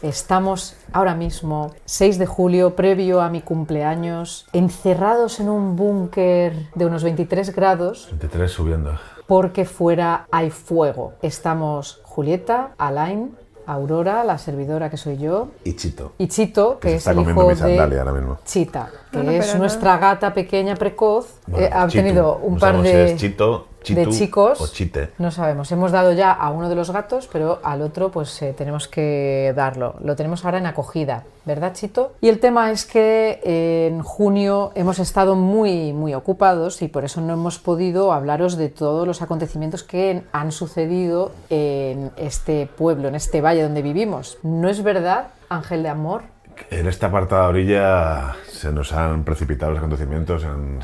Estamos ahora mismo, 6 de julio, previo a mi cumpleaños, encerrados en un búnker de unos 23 grados. 23 subiendo. Porque fuera hay fuego. Estamos Julieta, Alain, Aurora, la servidora que soy yo. Y Chito. Y Chito, que es está el comiendo hijo mi sandalia de ahora mismo. Chita, que Bueno, es pero nuestra gata pequeña precoz. Bueno, Ha Chitu. tenido un No par sabemos de... si es Chito, Chitu de chicos, o Chite. no sabemos. Hemos dado ya a uno de los gatos, pero al otro pues tenemos que darlo. Lo tenemos ahora en acogida, ¿verdad, Chito? Y el tema es que en junio hemos estado muy ocupados y por eso no hemos podido hablaros de todos los acontecimientos que han sucedido en este pueblo, en este valle donde vivimos. ¿No es verdad, Ángel de Amor? En esta apartada orilla se nos han precipitado los acontecimientos en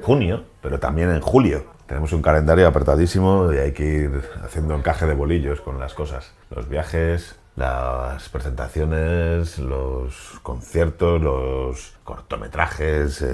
junio, pero también en julio. Tenemos un calendario apretadísimo y hay que ir haciendo encaje de bolillos con las cosas. Los viajes, las presentaciones, los conciertos, los cortometrajes.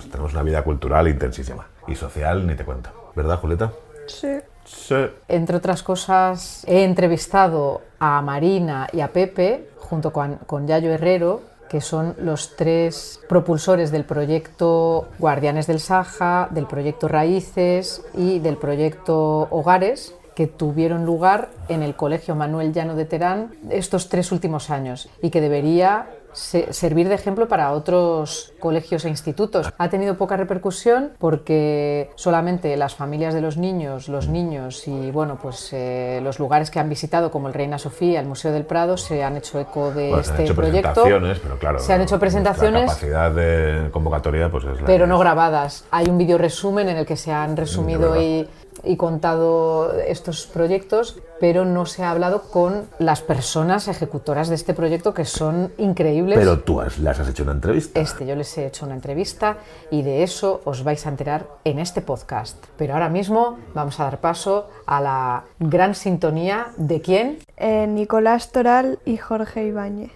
Tenemos una vida cultural intensísima. Y social, ni te cuento. ¿Verdad, Julieta? Sí. Sí. Entre otras cosas, he entrevistado a Marina y a Pepe, junto con Yayo Herrero, que son los 3 propulsores del proyecto Guardianes del Saja, del proyecto Raíces y del proyecto Hogares, que tuvieron lugar en el Colegio Manuel Llano de Terán estos 3 últimos años y que debería servir de ejemplo para otros colegios e institutos. Ha tenido poca repercusión porque solamente las familias de los niños y bueno, pues los lugares que han visitado, como el Reina Sofía, el Museo del Prado, se han hecho eco de este proyecto. Pero claro, se han hecho presentaciones, la capacidad de convocatoria pues es la pero que no es. grabadas. Hay un vídeo resumen en el que se han resumido y contado estos proyectos, pero no se ha hablado con las personas ejecutoras de este proyecto, que son increíbles. Pero tú les has hecho una entrevista. Yo les he hecho una entrevista y de eso os vais a enterar en este podcast. Pero ahora mismo vamos a dar paso a la gran sintonía de ¿quién? Nicolás Toral y Jorge Ibáñez.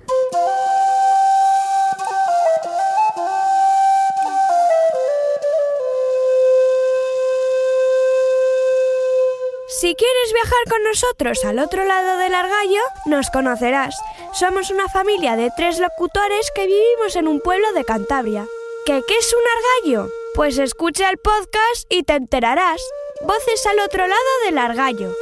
Si quieres viajar con nosotros al otro lado del Argallo, nos conocerás. Somos una familia de 3 locutores que vivimos en un pueblo de Cantabria. ¿Qué es un Argallo? Pues escucha el podcast y te enterarás. Voces al otro lado del Argallo.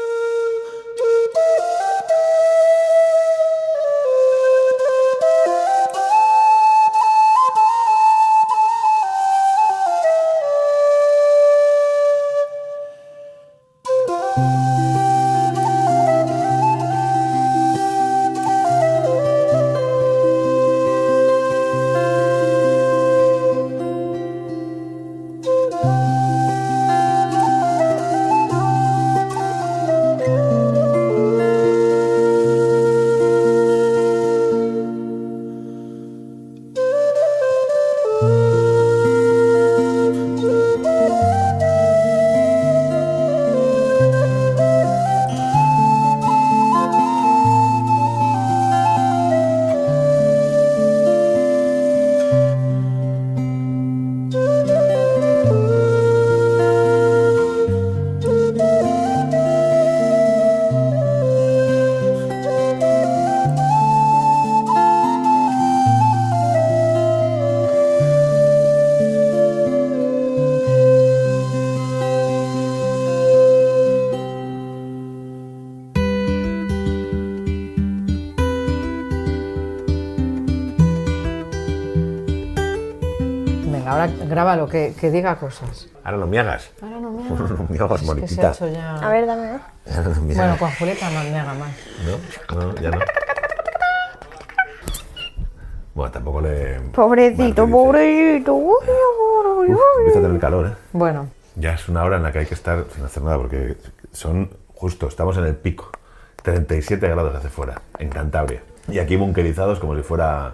Ahora grábalo, que diga cosas. Ahora no me hagas. Ahora no me No hagas. me hagas, Es que se ha moritita. hecho ya... A ver, dame. Ahora no me Bueno, hagas. con Julieta no me haga más. No, ya no. Bueno, tampoco le... Pobrecito, pobrecito. Empieza a tener calor, ¿eh? Bueno, Ya es una hora en la que hay que estar sin hacer nada porque estamos en el pico. 37 grados hace fuera, en Cantabria. Y aquí bunkerizados como si fuera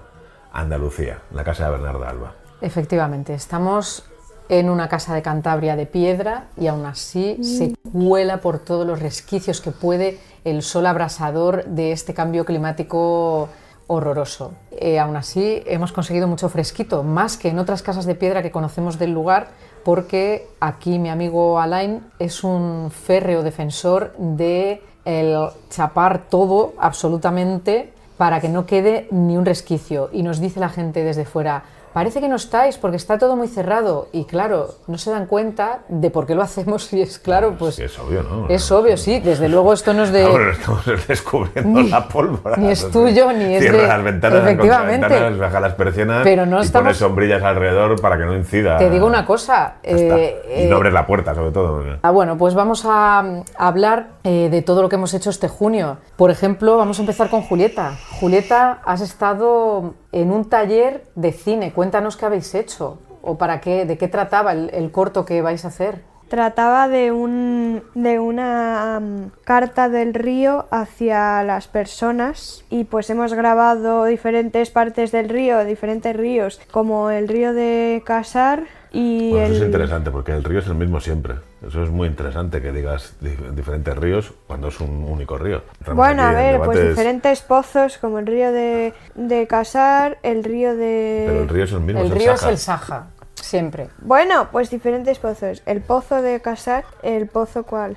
Andalucía, la casa de Bernarda Alba. efectivamente, estamos en una casa de Cantabria de piedra y aún así se cuela por todos los resquicios que puede el sol abrasador de este cambio climático horroroso. Aún así hemos conseguido mucho fresquito, más que en otras casas de piedra que conocemos del lugar, porque aquí mi amigo Alain es un férreo defensor de el chapar todo absolutamente para que no quede ni un resquicio. Y nos dice la gente desde fuera, parece que no estáis porque está todo muy cerrado. Y claro, no se dan cuenta de por qué lo hacemos y es claro, pues... Es obvio, ¿no? Es obvio, sí. Desde luego esto no es de... Ahora estamos descubriendo la pólvora. Ni es tuyo, ni es de... Cierra las ventanas, Efectivamente. ventanas, baja las persianas Pero no y estamos... pones sombrillas alrededor para que no incida. Te digo una cosa... Y no abres la puerta, sobre todo. Bueno, pues vamos a hablar de todo lo que hemos hecho este junio. Por ejemplo, vamos a empezar con Julieta. Julieta, has estado en un taller de cine. Cuéntanos qué habéis hecho o para qué, de qué trataba el corto que vais a hacer. Trataba de una carta del río hacia las personas y pues hemos grabado diferentes partes del río, diferentes ríos, como el río de Casar y Bueno, eso es interesante porque el río es el mismo siempre. Eso es muy interesante que digas diferentes ríos cuando es un único río. Bueno, a ver, pues diferentes pozos como el río de Casar, el río de... Pero el río es el mismo. El río es el Saja. Siempre. Bueno, pues diferentes pozos. El pozo de Casar, ¿el pozo cuál?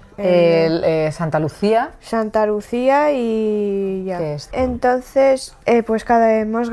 Santa Lucía. Santa Lucía y ya. ¿Qué es? Entonces, pues nos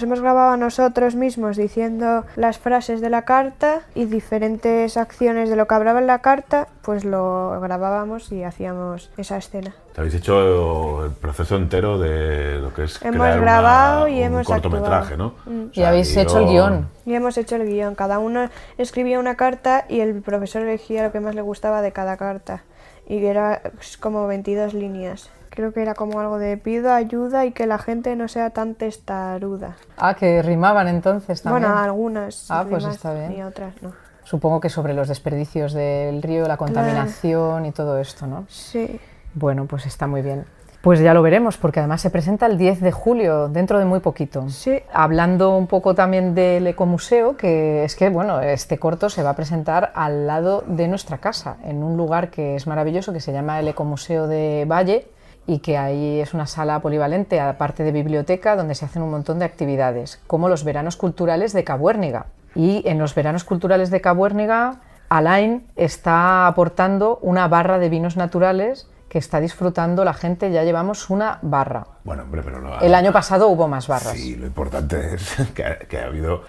hemos grabado a nosotros mismos diciendo las frases de la carta y diferentes acciones de lo que hablaba en la carta, pues lo grabábamos y hacíamos esa escena. Habéis hecho el proceso entero de lo que es hemos crear grabado y un hemos cortometraje, actuado. ¿no? O Y habéis hecho el guión. Y hemos hecho el guión. Cada uno escribía una carta y el profesor elegía lo que más le gustaba de cada carta. Y era como 22 líneas. Creo que era como algo de pido ayuda y que la gente no sea tan testaruda. Ah, que rimaban entonces también. Bueno, algunas pues rimas está bien. y otras no. Supongo que sobre los desperdicios del río, la contaminación y todo esto, ¿no? Sí. Bueno, pues está muy bien. Pues ya lo veremos, porque además se presenta el 10 de julio, dentro de muy poquito. Sí. Hablando un poco también del Ecomuseo, que es que, bueno, este corto se va a presentar al lado de nuestra casa, en un lugar que es maravilloso, que se llama el Ecomuseo de Valle, y que ahí es una sala polivalente, aparte de biblioteca, donde se hacen un montón de actividades, como los veranos culturales de Cabuérniga. Y en los veranos culturales de Cabuérniga, Alain está aportando una barra de vinos naturales que está disfrutando la gente. Ya llevamos una barra. Bueno, hombre, pero no. El año pasado hubo más barras. Sí, lo importante es que ha habido...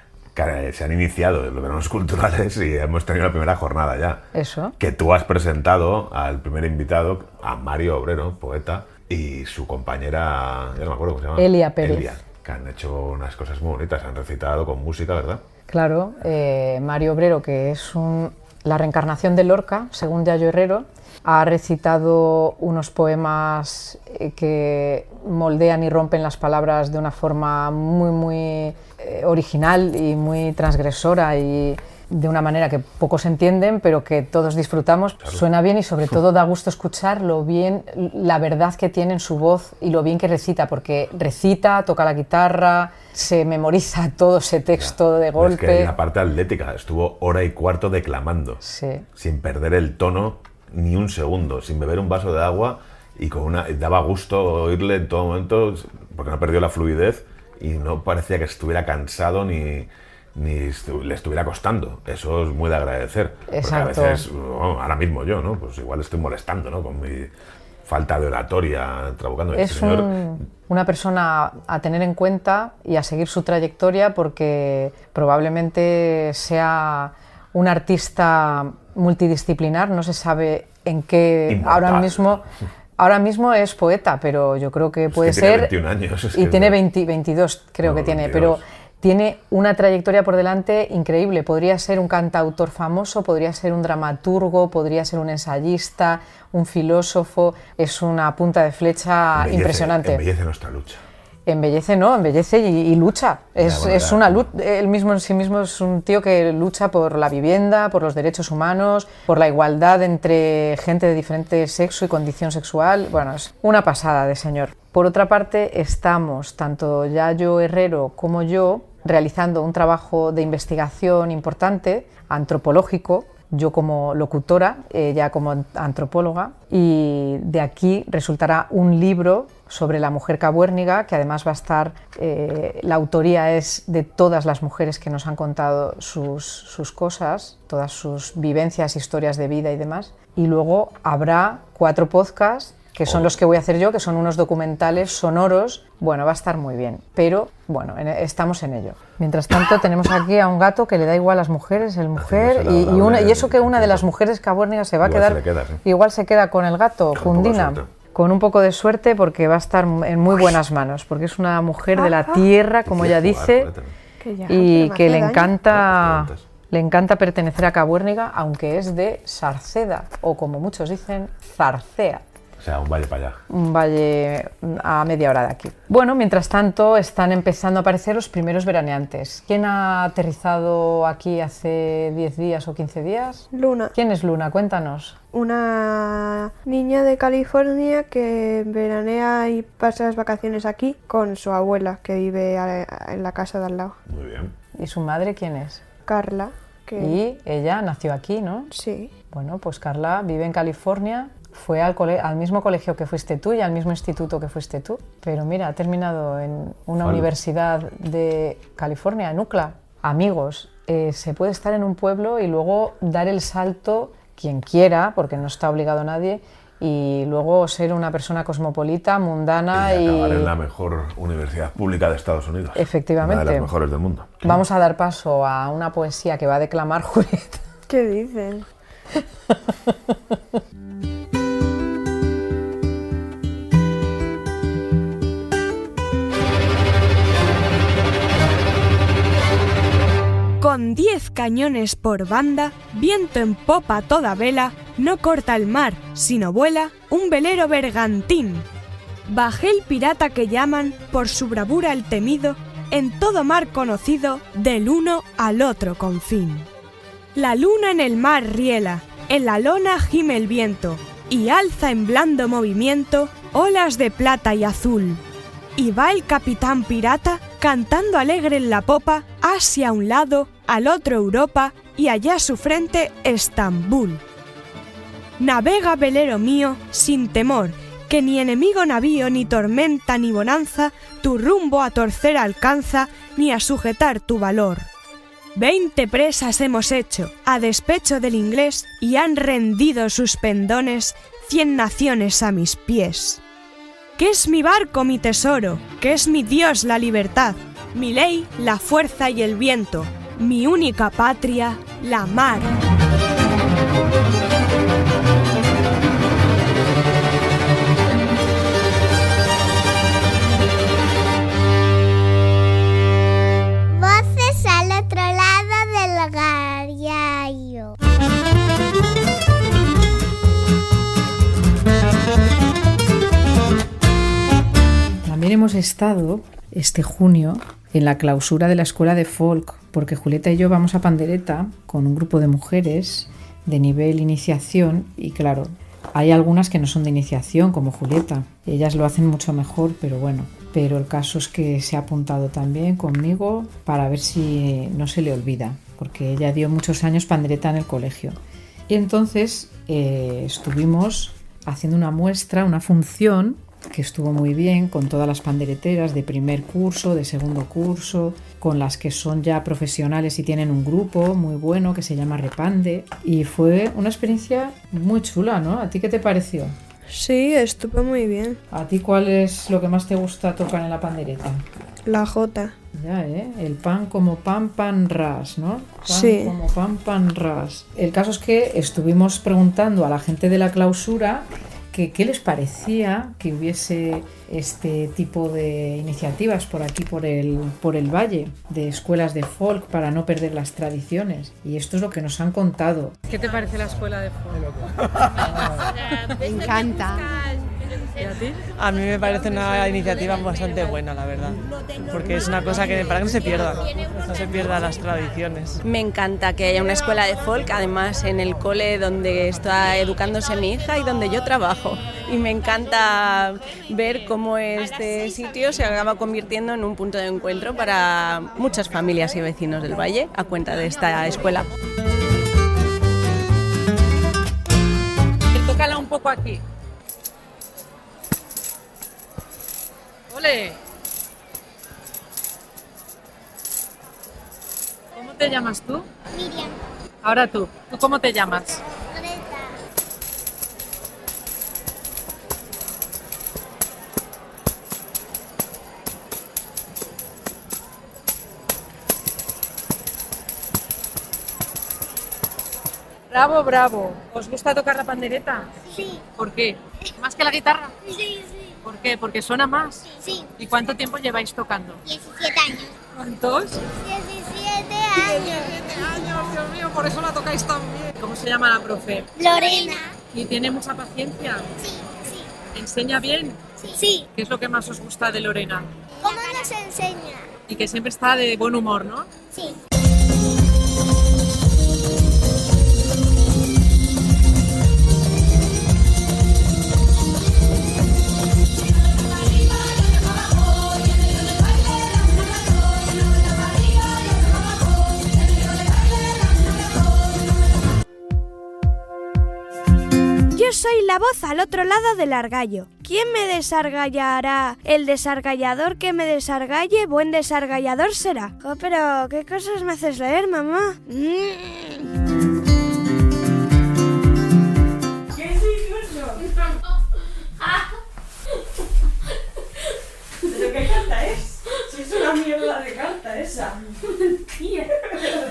se han iniciado los veranos culturales y hemos tenido la primera jornada ya. Eso. Que tú has presentado al primer invitado, a Mario Obrero, poeta, y su compañera, ya no me acuerdo cómo se llama. Elia Pérez. Elia, que han hecho unas cosas muy bonitas, han recitado con música, ¿verdad? Claro, Mario Obrero, que es la reencarnación de Lorca, según Yayo Herrero, ha recitado unos poemas que moldean y rompen las palabras de una forma muy, muy original y muy transgresora y de una manera que pocos entienden, pero que todos disfrutamos. Claro. Suena bien y sobre todo da gusto escuchar lo bien, la verdad que tiene en su voz y lo bien que recita, porque recita, toca la guitarra, se memoriza todo ese texto de golpe. Es que la parte atlética, estuvo hora y cuarto declamando, sí, sin perder el tono ni un segundo, sin beber un vaso de agua y daba gusto oírle en todo momento, porque no perdió la fluidez y no parecía que estuviera cansado ni le estuviera costando. Eso es muy de agradecer. Exacto. Porque a veces, ahora mismo yo, ¿no? Pues igual estoy molestando, ¿no? Con mi falta de oratoria, trabucando. Es una persona a tener en cuenta y a seguir su trayectoria, porque probablemente sea un artista multidisciplinar, no se sabe en qué. Inmortal. Ahora mismo es poeta, pero yo creo que puede ser. Tiene 21 años. Y tiene 22, creo que tiene, 22. pero tiene una trayectoria por delante increíble. Podría ser un cantautor famoso, podría ser un dramaturgo, podría ser un ensayista, un filósofo. Es una punta de flecha impresionante. Embellece nuestra lucha. Embellece, no, embellece y lucha. Es una lucha. Él mismo en sí mismo es un tío que lucha por la vivienda, por los derechos humanos, por la igualdad entre gente de diferente sexo y condición sexual. Bueno, es una pasada de señor. Por otra parte, estamos, tanto Yayo Herrero como yo, realizando un trabajo de investigación importante, antropológico, yo como locutora, ella como antropóloga, y de aquí resultará un libro sobre la mujer cabuérniga, que además va a estar, la autoría es de todas las mujeres que nos han contado sus cosas, todas sus vivencias, historias de vida y demás, y luego habrá 4 podcasts que son los que voy a hacer yo, que son unos documentales sonoros. Bueno, va a estar muy bien, pero bueno, estamos en ello. Mientras tanto, tenemos aquí a un gato que le da igual a las mujeres, el mujer, y eso que una de las mujeres cabuérnigas se va a quedar, igual se queda con el gato, Fundina, con un poco de suerte, porque va a estar en muy buenas manos, porque es una mujer de la tierra, como ella dice, y que le encanta pertenecer a Cabuérniga, aunque es de Sarceda, o como muchos dicen, Zarcea. O sea, un valle para allá. Un valle a media hora de aquí. Bueno, mientras tanto están empezando a aparecer los primeros veraneantes. ¿Quién ha aterrizado aquí hace 10 días o 15 días? Luna. ¿Quién es Luna? Cuéntanos. Una niña de California que veranea y pasa las vacaciones aquí con su abuela, que vive en la casa de al lado. Muy bien. ¿Y su madre quién es? Carla. Y ella nació aquí, ¿no? Sí. Bueno, pues Carla vive en California, fue al mismo colegio que fuiste tú y al mismo instituto que fuiste tú, pero mira, ha terminado en una universidad de California, en UCLA. Amigos, se puede estar en un pueblo y luego dar el salto, quien quiera, porque no está obligado nadie, y luego ser una persona cosmopolita, mundana y acabar en la mejor universidad pública de Estados Unidos. Efectivamente. Una de las mejores del mundo. Vamos a dar paso a una poesía que va a declamar Julieta. ¿Qué dicen? Con 10 cañones por banda, viento en popa a toda vela, no corta el mar, sino vuela un velero bergantín. Bajé el pirata que llaman, por su bravura el temido, en todo mar conocido, del uno al otro confín. La luna en el mar riela, en la lona gime el viento, y alza en blando movimiento olas de plata y azul. Y va el capitán pirata cantando alegre en la popa, Asia a un lado, al otro Europa, y allá a su frente Estambul. Navega velero mío sin temor, que ni enemigo navío, ni tormenta, ni bonanza, tu rumbo a torcer alcanza, ni a sujetar tu valor. 20 presas hemos hecho, a despecho del inglés, y han rendido sus pendones 100 naciones a mis pies. Que es mi barco mi tesoro, que es mi Dios la libertad, mi ley la fuerza y el viento, mi única patria la mar. Voces al otro lado del gallo. También hemos estado este junio en la clausura de la escuela de folk, porque Julieta y yo vamos a Pandereta con un grupo de mujeres de nivel iniciación y claro, hay algunas que no son de iniciación como Julieta, ellas lo hacen mucho mejor, pero el caso es que se ha apuntado también conmigo para ver si no se le olvida, porque ella dio muchos años pandereta en el colegio. Y entonces estuvimos haciendo una muestra, una función que estuvo muy bien con todas las pandereteras de primer curso, de segundo curso, con las que son ya profesionales y tienen un grupo muy bueno que se llama Repande, y fue una experiencia muy chula, ¿no? ¿A ti qué te pareció? Sí, estuvo muy bien. ¿A ti cuál es lo que más te gusta tocar en la pandereta? La jota. Ya, el pan como pan, pan ras, ¿no? Pan sí. Como pan, pan ras. El caso es que estuvimos preguntando a la gente de la clausura que qué les parecía que hubiese este tipo de iniciativas por aquí, por el valle, de escuelas de folk para no perder las tradiciones. Y esto es lo que nos han contado. ¿Qué te parece la escuela de folk? Me encanta. ¿Y a ti? A mí me parece una iniciativa bastante buena, la verdad, porque es una cosa que para que no se pierdan las tradiciones. Me encanta que haya una escuela de folk, además en el cole donde está educándose mi hija y donde yo trabajo. Y me encanta ver cómo este sitio se acaba convirtiendo en un punto de encuentro para muchas familias y vecinos del valle a cuenta de esta escuela. Tócala un poco aquí. ¡Ole! ¿Cómo te llamas tú? Miriam. Ahora tú. ¿Tú cómo te llamas? Greta. Bravo, bravo. ¿Os gusta tocar la pandereta? Sí. ¿Por qué? ¿Más que la guitarra? Sí, sí. ¿Por qué? ¿Porque suena más? Sí. ¿Y cuánto tiempo lleváis tocando? 17 años. ¿Cuántos? 17 años. 17 años, Dios mío, por eso la tocáis tan bien. ¿Cómo se llama la profe? Lorena. ¿Y tiene mucha paciencia? Sí, sí. ¿Enseña bien? Sí. ¿Qué es lo que más os gusta de Lorena? ¿Cómo nos enseña? Y que siempre está de buen humor, ¿no? Sí. Yo soy la voz al otro lado del argallo. ¿Quién me desargallará? El desargallador que me desargalle, buen desargallador será. Oh, pero ¿qué cosas me haces leer, mamá? ¿Pero qué carta es? Si es una mierda de carta esa. Tía.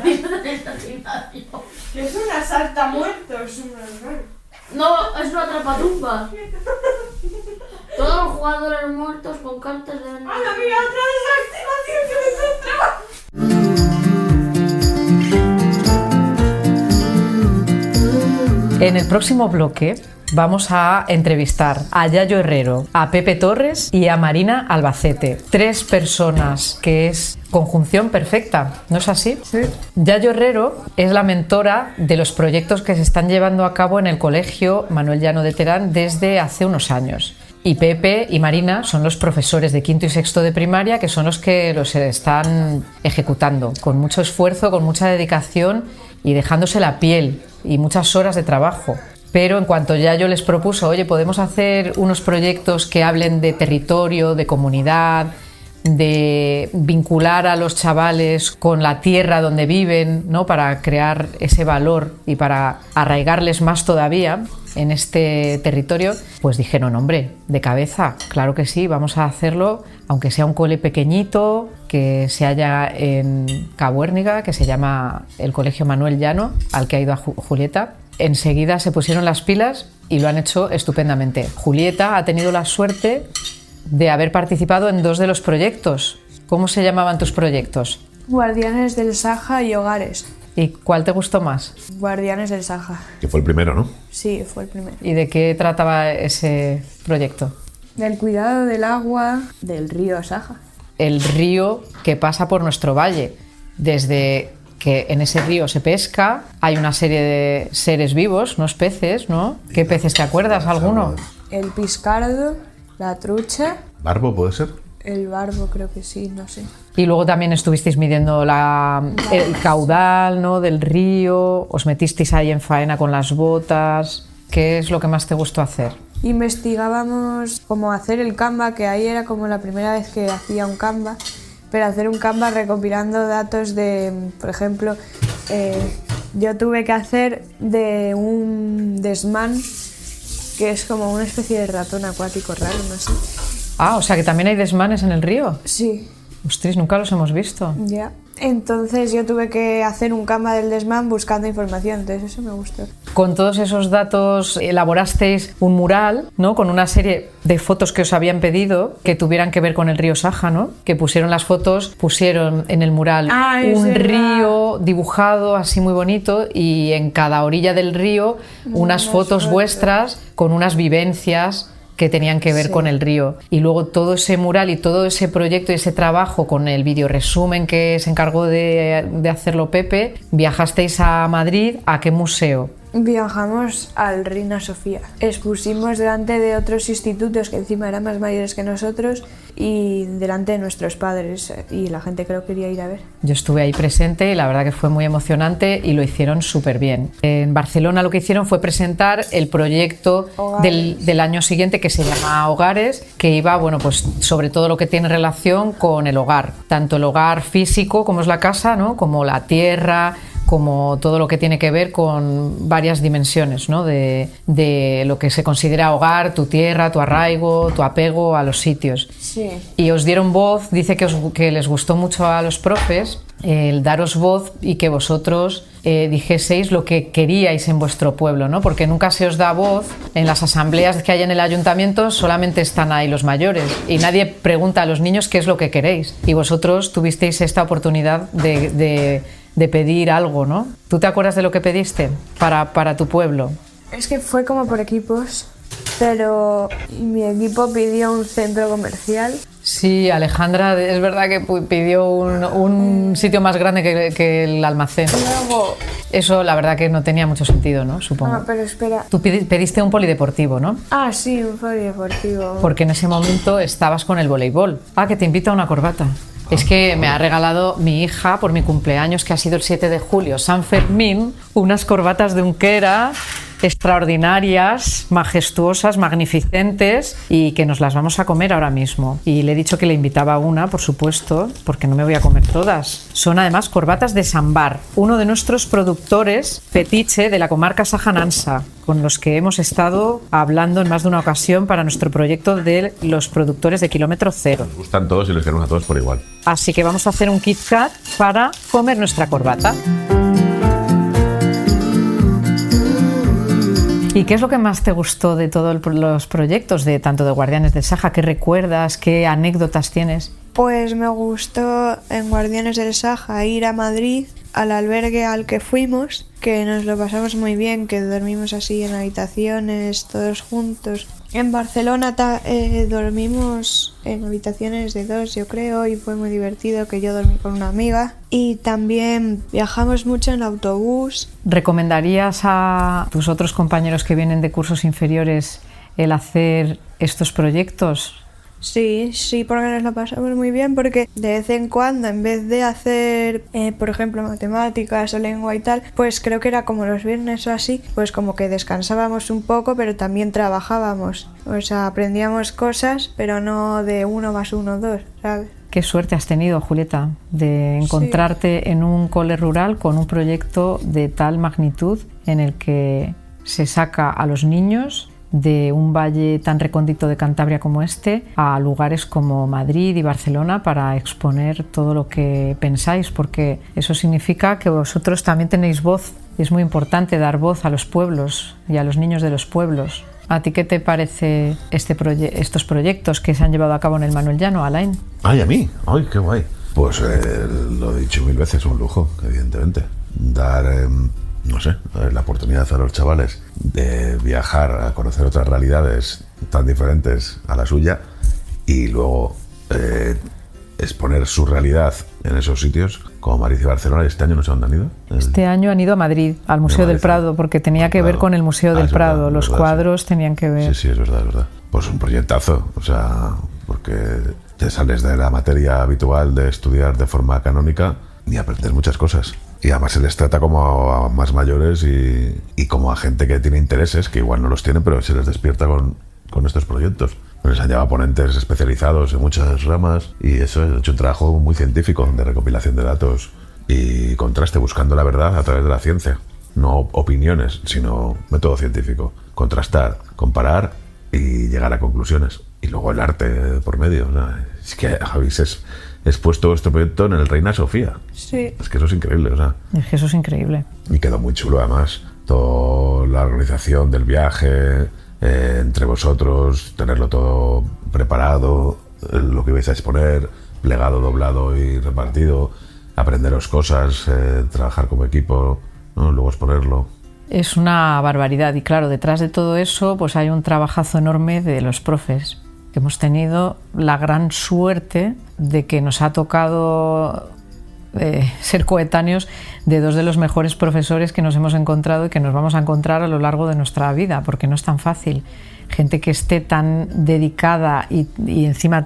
Que es una saltamuertos. No, es una atrapatumba. Todos los jugadores muertos con cartas de... ¡Ah, mira, otra desactivación que me encontraba! En el próximo bloque vamos a entrevistar a Yayo Herrero, a Pepe Torres y a Marina Albacete. 3 personas que es conjunción perfecta, ¿no es así? Sí. Yayo Herrero es la mentora de los proyectos que se están llevando a cabo en el Colegio Manuel Llano de Terán desde hace unos años. Y Pepe y Marina son los profesores de quinto y sexto de primaria, que son los que los están ejecutando con mucho esfuerzo, con mucha dedicación y dejándose la piel y muchas horas de trabajo. Pero en cuanto Yayo les propuso, oye, podemos hacer unos proyectos que hablen de territorio, de comunidad, de vincular a los chavales con la tierra donde viven, ¿no? Para crear ese valor y para arraigarles más todavía en este territorio, pues dijeron, hombre, de cabeza, claro que sí, vamos a hacerlo, aunque sea un cole pequeñito, que se halla en Cabuérniga, que se llama el Colegio Manuel Llano, al que ha ido a Julieta. Enseguida se pusieron las pilas y lo han hecho estupendamente. Julieta ha tenido la suerte de haber participado en 2 de los proyectos. ¿Cómo se llamaban tus proyectos? Guardianes del Saja y Hogares. ¿Y cuál te gustó más? Guardianes del Saja. Que fue el primero, ¿no? Sí, fue el primero. ¿Y de qué trataba ese proyecto? Del cuidado del agua del río Saja. El río que pasa por nuestro valle. Desde que en ese río se pesca, hay una serie de seres vivos, unos peces, ¿no? ¿Qué peces te acuerdas? ¿Alguno? El piscardo, la trucha. ¿Barbo puede ser? El barbo creo que sí, no sé. Y luego también estuvisteis midiendo el caudal, ¿no? Del río, os metisteis ahí en faena con las botas. ¿Qué es lo que más te gustó hacer? Investigábamos cómo hacer el Canva, que ahí era como la primera vez que hacía un Canva, pero hacer un Canva recopilando datos de, por ejemplo, yo tuve que hacer de un desmán, que es como una especie de ratón acuático raro, no sé. Ah, o sea que también hay desmanes en el río. Sí. Ostras, nunca los hemos visto. Ya. Entonces yo tuve que hacer un Canva del desmán buscando información, entonces eso me gustó. Con todos esos datos elaborasteis un mural, ¿no? Con una serie de fotos que os habían pedido que tuvieran que ver con el río Saja, ¿no? Que pusieron las fotos, pusieron en el mural un río dibujado así muy bonito y en cada orilla del río unas fotos vuestras con unas vivencias que tenían que ver con el río. Y luego todo ese mural y todo ese proyecto y ese trabajo con el video resumen que se encargó de hacerlo Pepe, viajasteis a Madrid. ¿A qué museo? Viajamos al Reina Sofía. Expusimos delante de otros institutos que encima eran más mayores que nosotros y delante de nuestros padres, y la gente creo que quería ir a ver. Yo estuve ahí presente y la verdad que fue muy emocionante y lo hicieron súper bien. En Barcelona lo que hicieron fue presentar el proyecto del año siguiente, que se llama Hogares, que iba, bueno, pues sobre todo lo que tiene relación con el hogar, tanto el hogar físico como es la casa, ¿no? Como la tierra, como todo lo que tiene que ver con varias dimensiones, ¿no? de lo que se considera hogar, tu tierra, tu arraigo, tu apego a los sitios. Sí. Y os dieron voz, dice que les gustó mucho a los profes el daros voz y que vosotros dijeseis lo que queríais en vuestro pueblo, ¿no? Porque nunca se os da voz en las asambleas que hay en el ayuntamiento, solamente están ahí los mayores y nadie pregunta a los niños qué es lo que queréis. Y vosotros tuvisteis esta oportunidad de pedir algo, ¿no? ¿Tú te acuerdas de lo que pediste para tu pueblo? Es que fue como por equipos, pero mi equipo pidió un centro comercial. Sí, Alejandra es verdad que pidió un sitio más grande que el almacén. Luego... Eso la verdad que no tenía mucho sentido, ¿no? Supongo. Ah, pero espera. Tú pediste un polideportivo, ¿no? Ah, sí, un polideportivo. Porque en ese momento estabas con el voleibol. Ah, que te invito a una corbata. Es que me ha regalado mi hija por mi cumpleaños, que ha sido el 7 de julio, San Fermín, unas corbatas de Unquera extraordinarias, majestuosas, magnificentes y que nos las vamos a comer ahora mismo. Y le he dicho que le invitaba a una, por supuesto, porque no me voy a comer todas. Son además corbatas de Sambar, uno de nuestros productores fetiche de la comarca Saja-Nansa, con los que hemos estado hablando en más de una ocasión para nuestro proyecto de los productores de Kilómetro Cero. Nos gustan todos y les queremos a todos por igual. Así que vamos a hacer un Kit Kat para comer nuestra corbata. ¿Y qué es lo que más te gustó de todos los proyectos, tanto de Guardianes del Saja? ¿Qué recuerdas? ¿Qué anécdotas tienes? Pues me gustó en Guardianes del Saja ir a Madrid, al albergue al que fuimos, que nos lo pasamos muy bien, que dormimos así en habitaciones todos juntos. En Barcelona dormimos en habitaciones de 2, yo creo, y fue muy divertido, que yo dormí con una amiga. Y también viajamos mucho en autobús. ¿Recomendarías a tus otros compañeros que vienen de cursos inferiores el hacer estos proyectos? Sí, porque nos lo pasamos muy bien, porque de vez en cuando, en vez de hacer, por ejemplo, matemáticas o lengua y tal, pues creo que era como los viernes o así, pues como que descansábamos un poco, pero también trabajábamos. O sea, aprendíamos cosas, pero no de 1 más 1, 2, ¿sabes? Qué suerte has tenido, Julieta, de encontrarte en un cole rural con un proyecto de tal magnitud en el que se saca a los niños de un valle tan recóndito de Cantabria como este a lugares como Madrid y Barcelona para exponer todo lo que pensáis, porque eso significa que vosotros también tenéis voz. Es muy importante dar voz a los pueblos y a los niños de los pueblos. ¿A ti qué te parece estos proyectos que se han llevado a cabo en el Manuel Llano, Alain? ¡Ay, a mí! ¡Ay, qué guay! Pues lo he dicho 1000 veces, un lujo, evidentemente. Dar... no sé, la oportunidad a los chavales de viajar a conocer otras realidades tan diferentes a la suya y luego exponer su realidad en esos sitios como Madrid y Barcelona. ¿Este año no sé dónde han ido? Este año han ido a Madrid, al Museo del Prado, porque tenía que ver con el Museo del Prado. Verdad, los cuadros tenían que ver. Sí, es verdad, es verdad. Pues un proyectazo, o sea, porque te sales de la materia habitual de estudiar de forma canónica y aprendes muchas cosas. Y además se les trata como a más mayores y como a gente que tiene intereses, que igual no los tiene, pero se les despierta con estos proyectos. Les han llevado ponentes especializados en muchas ramas y eso es hecho un trabajo muy científico de recopilación de datos y contraste, buscando la verdad a través de la ciencia. No opiniones, sino método científico. Contrastar, comparar y llegar a conclusiones. Y luego el arte por medio. ¿No? Es que habéis expuesto este proyecto en el Reina Sofía. Sí. Es que eso es increíble, o sea. Es que eso es increíble. Y quedó muy chulo además. Toda la organización del viaje, entre vosotros, tenerlo todo preparado, lo que ibais a exponer, plegado, doblado y repartido, aprenderos cosas, trabajar como equipo, ¿no? Luego exponerlo. Es una barbaridad y claro, detrás de todo eso pues hay un trabajazo enorme de los profes. Hemos tenido la gran suerte de que nos ha tocado ser coetáneos de dos de los mejores profesores que nos hemos encontrado y que nos vamos a encontrar a lo largo de nuestra vida, porque no es tan fácil. Gente que esté tan dedicada y encima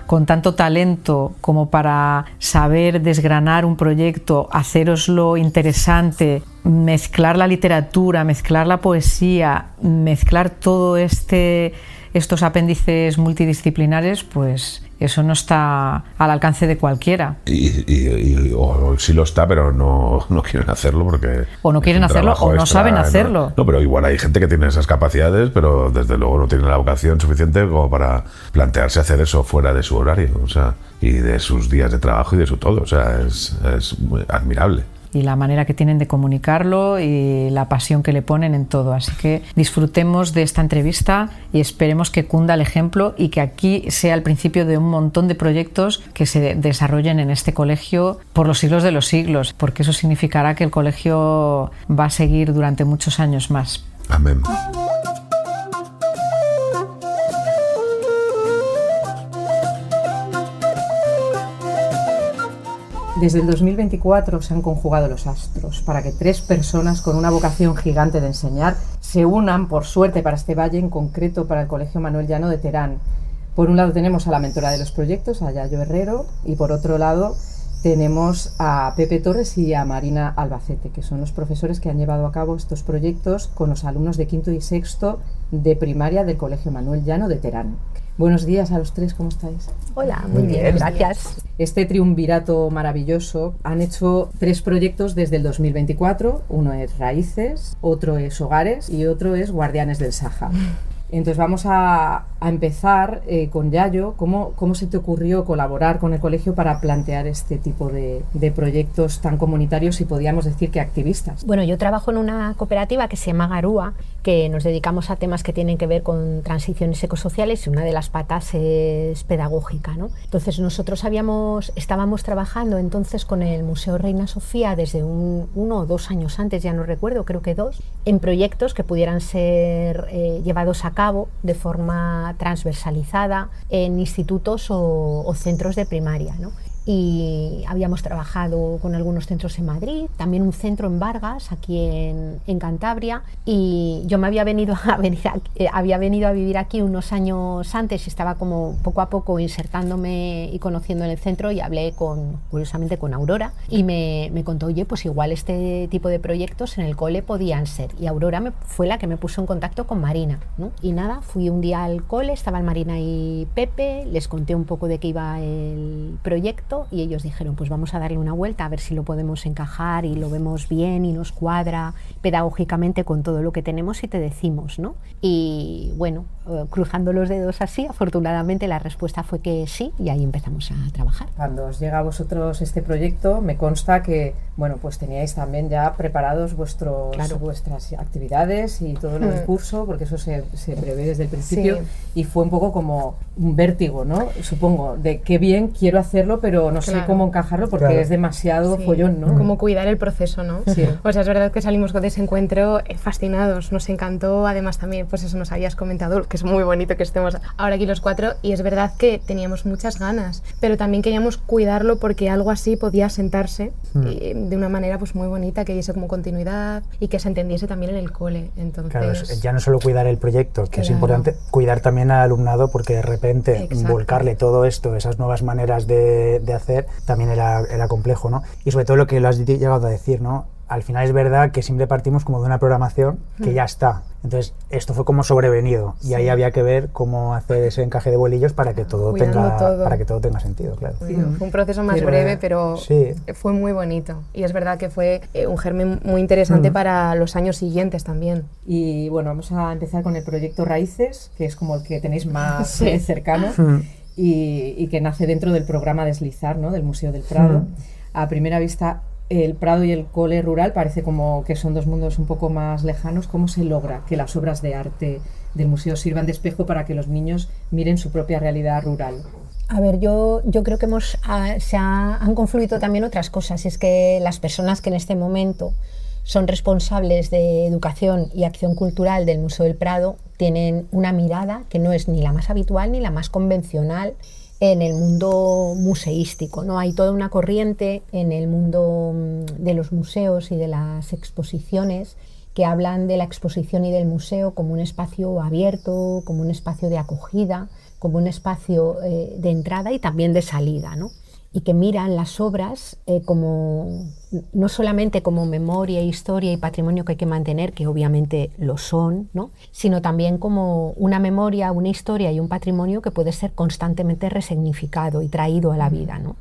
con tanto talento como para saber desgranar un proyecto, haceroslo interesante, mezclar la literatura, mezclar la poesía, mezclar todo estos apéndices multidisciplinares, pues eso no está al alcance de cualquiera. O sí lo está, pero no quieren hacerlo porque... O no quieren hacerlo o no saben hacerlo. No, pero igual hay gente que tiene esas capacidades, pero desde luego no tiene la vocación suficiente como para plantearse hacer eso fuera de su horario, o sea, y de sus días de trabajo y de su todo, o sea, es muy admirable. y la manera que tienen de comunicarlo y la pasión que le ponen en todo. Así que disfrutemos de esta entrevista y esperemos que cunda el ejemplo y que aquí sea el principio de un montón de proyectos que se desarrollen en este colegio por los siglos de los siglos, porque eso significará que el colegio va a seguir durante muchos años más. Amén. Desde el 2024 se han conjugado los astros para que 3 personas con una vocación gigante de enseñar se unan, por suerte para este valle, en concreto para el Colegio Manuel Llano de Terán. Por un lado tenemos a la mentora de los proyectos, a Yayo Herrero, y por otro lado tenemos a Pepe Torres y a Marina Albacete, que son los profesores que han llevado a cabo estos proyectos con los alumnos de quinto y sexto de primaria del Colegio Manuel Llano de Terán. Buenos días a los 3, ¿cómo estáis? Hola, muy bien, gracias. Este triunvirato maravilloso han hecho 3 proyectos desde el 2024. Uno es Raíces, otro es Hogares y otro es Guardianes del Saja. Entonces vamos a empezar con Yayo. ¿Cómo se te ocurrió colaborar con el colegio para plantear este tipo de proyectos tan comunitarios y podríamos decir que activistas? Bueno, yo trabajo en una cooperativa que se llama Garúa, que nos dedicamos a temas que tienen que ver con transiciones ecosociales y una de las patas es pedagógica, ¿no? Entonces nosotros estábamos trabajando entonces con el Museo Reina Sofía desde 1 o 2 años antes, ya no recuerdo, creo que 2, en proyectos que pudieran ser llevados a cabo de forma transversalizada en institutos o centros de primaria, ¿no? Y habíamos trabajado con algunos centros en Madrid, también un centro en Vargas, aquí en Cantabria, y yo me había venido a vivir aquí unos años antes y estaba como poco a poco insertándome y conociendo en el centro, y hablé curiosamente con Aurora y me contó, oye, pues igual este tipo de proyectos en el cole podían ser, y Aurora fue la que me puso en contacto con Marina, ¿no? Y nada, fui un día al cole, estaban Marina y Pepe, les conté un poco de qué iba el proyecto y ellos dijeron, pues vamos a darle una vuelta a ver si lo podemos encajar y lo vemos bien y nos cuadra pedagógicamente con todo lo que tenemos y te decimos, ¿no? Y bueno, cruzando los dedos así, afortunadamente la respuesta fue que sí, y ahí empezamos a trabajar. Cuando os llega a vosotros este proyecto, me consta que, bueno, pues teníais también ya preparados vuestras actividades y todo lo del curso, porque eso se prevé desde el principio, sí. Y fue un poco como un vértigo, ¿no? Supongo, de qué bien, quiero hacerlo, pero no sé cómo encajarlo porque es demasiado follón, ¿no? Como cuidar el proceso, ¿no? Sí. O sea, es verdad que salimos de ese encuentro fascinados, nos encantó, además también, pues eso nos habías comentado, que es muy bonito que estemos ahora aquí los 4, y es verdad que teníamos muchas ganas, pero también queríamos cuidarlo porque algo así podía sentarse de una manera pues muy bonita, que diese como continuidad y que se entendiese también en el cole. Entonces, claro, ya no solo cuidar el proyecto, que es importante, cuidar también al alumnado, porque de repente volcarle todo esto, esas nuevas maneras de hacer, también era complejo, ¿no? Y sobre todo lo que lo has llegado a decir, ¿no? Al final es verdad que siempre partimos como de una programación que ya está. Entonces, esto fue como sobrevenido y ahí había que ver cómo hacer ese encaje de bolillos para que todo tenga sentido, claro. Sí, fue un proceso más breve, pero fue muy bonito. Y es verdad que fue un germen muy interesante para los años siguientes también. Y bueno, vamos a empezar con el proyecto Raíces, que es como el que tenéis más cercano y que nace dentro del programa Deslizar, ¿no? Del Museo del Prado. A primera vista, el Prado y el cole rural parece como que son 2 mundos un poco más lejanos. ¿Cómo se logra que las obras de arte del museo sirvan de espejo para que los niños miren su propia realidad rural? A ver, yo creo que han confluido también otras cosas. Es que las personas que en este momento son responsables de educación y acción cultural del Museo del Prado tienen una mirada que no es ni la más habitual ni la más convencional en el mundo museístico, ¿no? Hay toda una corriente en el mundo de los museos y de las exposiciones que hablan de la exposición y del museo como un espacio abierto, como un espacio de acogida, como un espacio de entrada y también de salida, ¿no? Y que miran las obras como no solamente como memoria, historia y patrimonio que hay que mantener, que obviamente lo son, ¿no? Sino también como una memoria, una historia y un patrimonio que puede ser constantemente resignificado y traído a la vida, ¿no?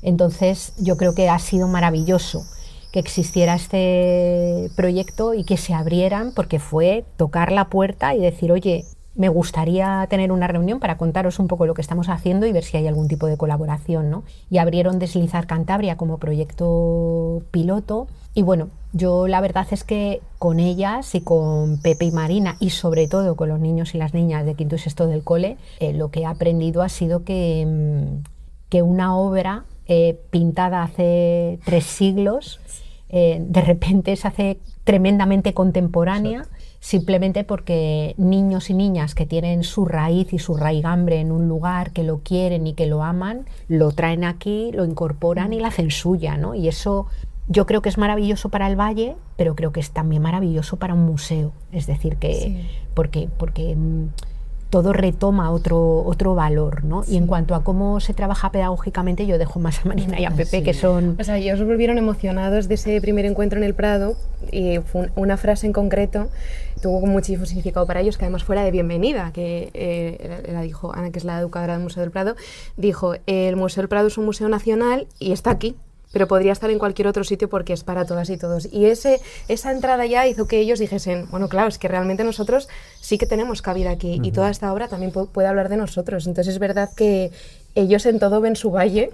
Entonces yo creo que ha sido maravilloso que existiera este proyecto y que se abrieran, porque fue tocar la puerta y decir, oye, me gustaría tener una reunión para contaros un poco lo que estamos haciendo y ver si hay algún tipo de colaboración, ¿no? Y abrieron Deslizar Cantabria como proyecto piloto y bueno, yo la verdad es que con ellas y con Pepe y Marina y sobre todo con los niños y las niñas de quinto y sexto del cole, lo que he aprendido ha sido que una obra pintada hace 3 siglos de repente se hace tremendamente contemporánea. Simplemente porque niños y niñas que tienen su raíz y su raigambre en un lugar, que lo quieren y que lo aman, lo traen aquí, lo incorporan y la hacen suya, ¿no? Y eso yo creo que es maravilloso para el Valle, pero creo que es también maravilloso para un museo. Es decir, que porque todo retoma otro valor, ¿no? Y en cuanto a cómo se trabaja pedagógicamente, yo dejo más a Marina y a Pepe, que son... O sea, ellos volvieron emocionados de ese primer encuentro en el Prado y fue una frase en concreto, tuvo muchísimo significado para ellos, que además fue la de bienvenida, que la dijo Ana, que es la educadora del Museo del Prado, dijo, el Museo del Prado es un museo nacional y está aquí, pero podría estar en cualquier otro sitio porque es para todas y todos. Y esa entrada ya hizo que ellos dijesen, bueno, claro, es que realmente nosotros sí que tenemos cabida aquí y toda esta obra también puede hablar de nosotros. Entonces es verdad que ellos en todo ven su valle,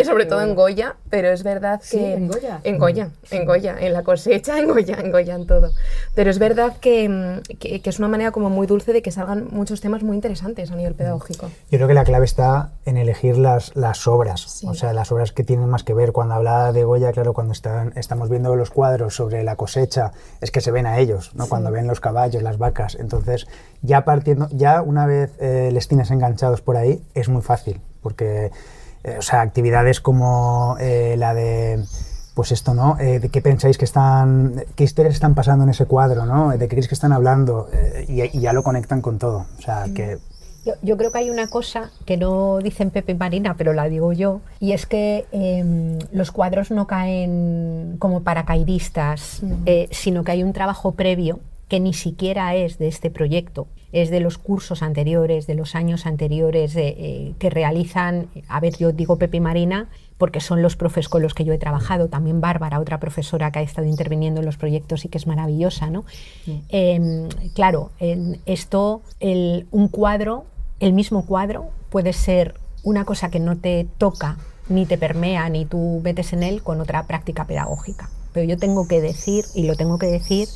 sobre todo en Goya, pero es verdad que... Sí, en Goya. En Goya, en la cosecha, en Goya en todo. Pero es verdad que es una manera como muy dulce de que salgan muchos temas muy interesantes a nivel pedagógico. Yo creo que la clave está en elegir las obras, o sea, las obras que tienen más que ver. Cuando hablaba de Goya, claro, cuando estamos viendo los cuadros sobre la cosecha, es que se ven a ellos, ¿no? Cuando ven los caballos, las vacas. Entonces, ya una vez les tienes enganchados por ahí, es muy fácil, porque o sea, actividades como la de pues esto, ¿no? ¿De qué pensáis que qué historias están pasando en ese cuadro, ¿no? ¿De qué creéis que están hablando? Y ya lo conectan con todo, o sea, que... Yo creo que hay una cosa que no dicen Pepe y Marina, pero la digo yo, y es que los cuadros no caen como paracaidistas, sino que hay un trabajo previo que ni siquiera es de este proyecto, es de los cursos anteriores, de los años anteriores que realizan, a ver, yo digo Pepe y Marina porque son los profes con los que yo he trabajado, también Bárbara, otra profesora que ha estado interviniendo en los proyectos y que es maravillosa, ¿no? Sí. Claro, un cuadro, el mismo cuadro, puede ser una cosa que no te toca, ni te permea, ni tú metes en él con otra práctica pedagógica. Pero yo tengo que decir, y lo tengo que decir,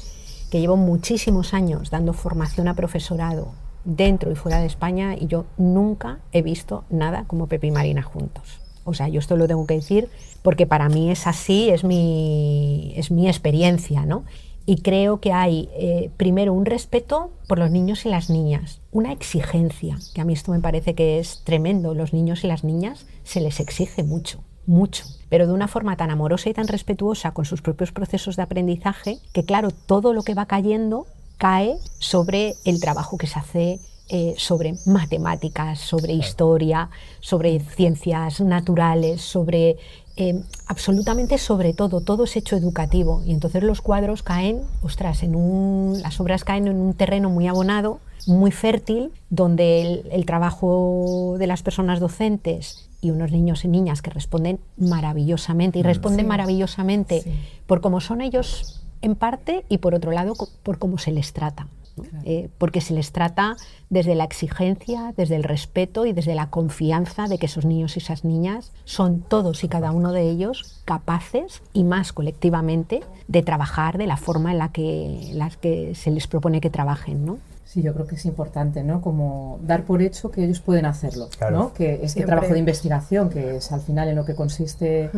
que llevo muchísimos años dando formación a profesorado dentro y fuera de España y yo nunca he visto nada como Pepe y Marina juntos. O sea, yo esto lo tengo que decir porque para mí es así, es mi experiencia, ¿no? Y creo que hay, primero, un respeto por los niños y las niñas, una exigencia, que a mí esto me parece que es tremendo. Los niños y las niñas se les exige mucho, pero de una forma tan amorosa y tan respetuosa con sus propios procesos de aprendizaje, que claro, todo lo que va cayendo cae sobre el trabajo que se hace sobre matemáticas, sobre historia, sobre ciencias naturales, sobre absolutamente sobre todo es hecho educativo. Y entonces los cuadros caen, las obras caen en un terreno muy abonado, muy fértil, donde el trabajo de las personas docentes y unos niños y niñas que responden maravillosamente, y responden maravillosamente por cómo son ellos en parte y por otro lado por cómo se les trata, ¿no? Porque se les trata desde la exigencia, desde el respeto y desde la confianza de que esos niños y esas niñas son todos y cada uno de ellos capaces, y más colectivamente, de trabajar de la forma en la que se les propone que trabajen, ¿no? Sí, yo creo que es importante, ¿no? Como dar por hecho que ellos pueden hacerlo, claro, ¿no? Que este trabajo de investigación, que es al final en lo que consiste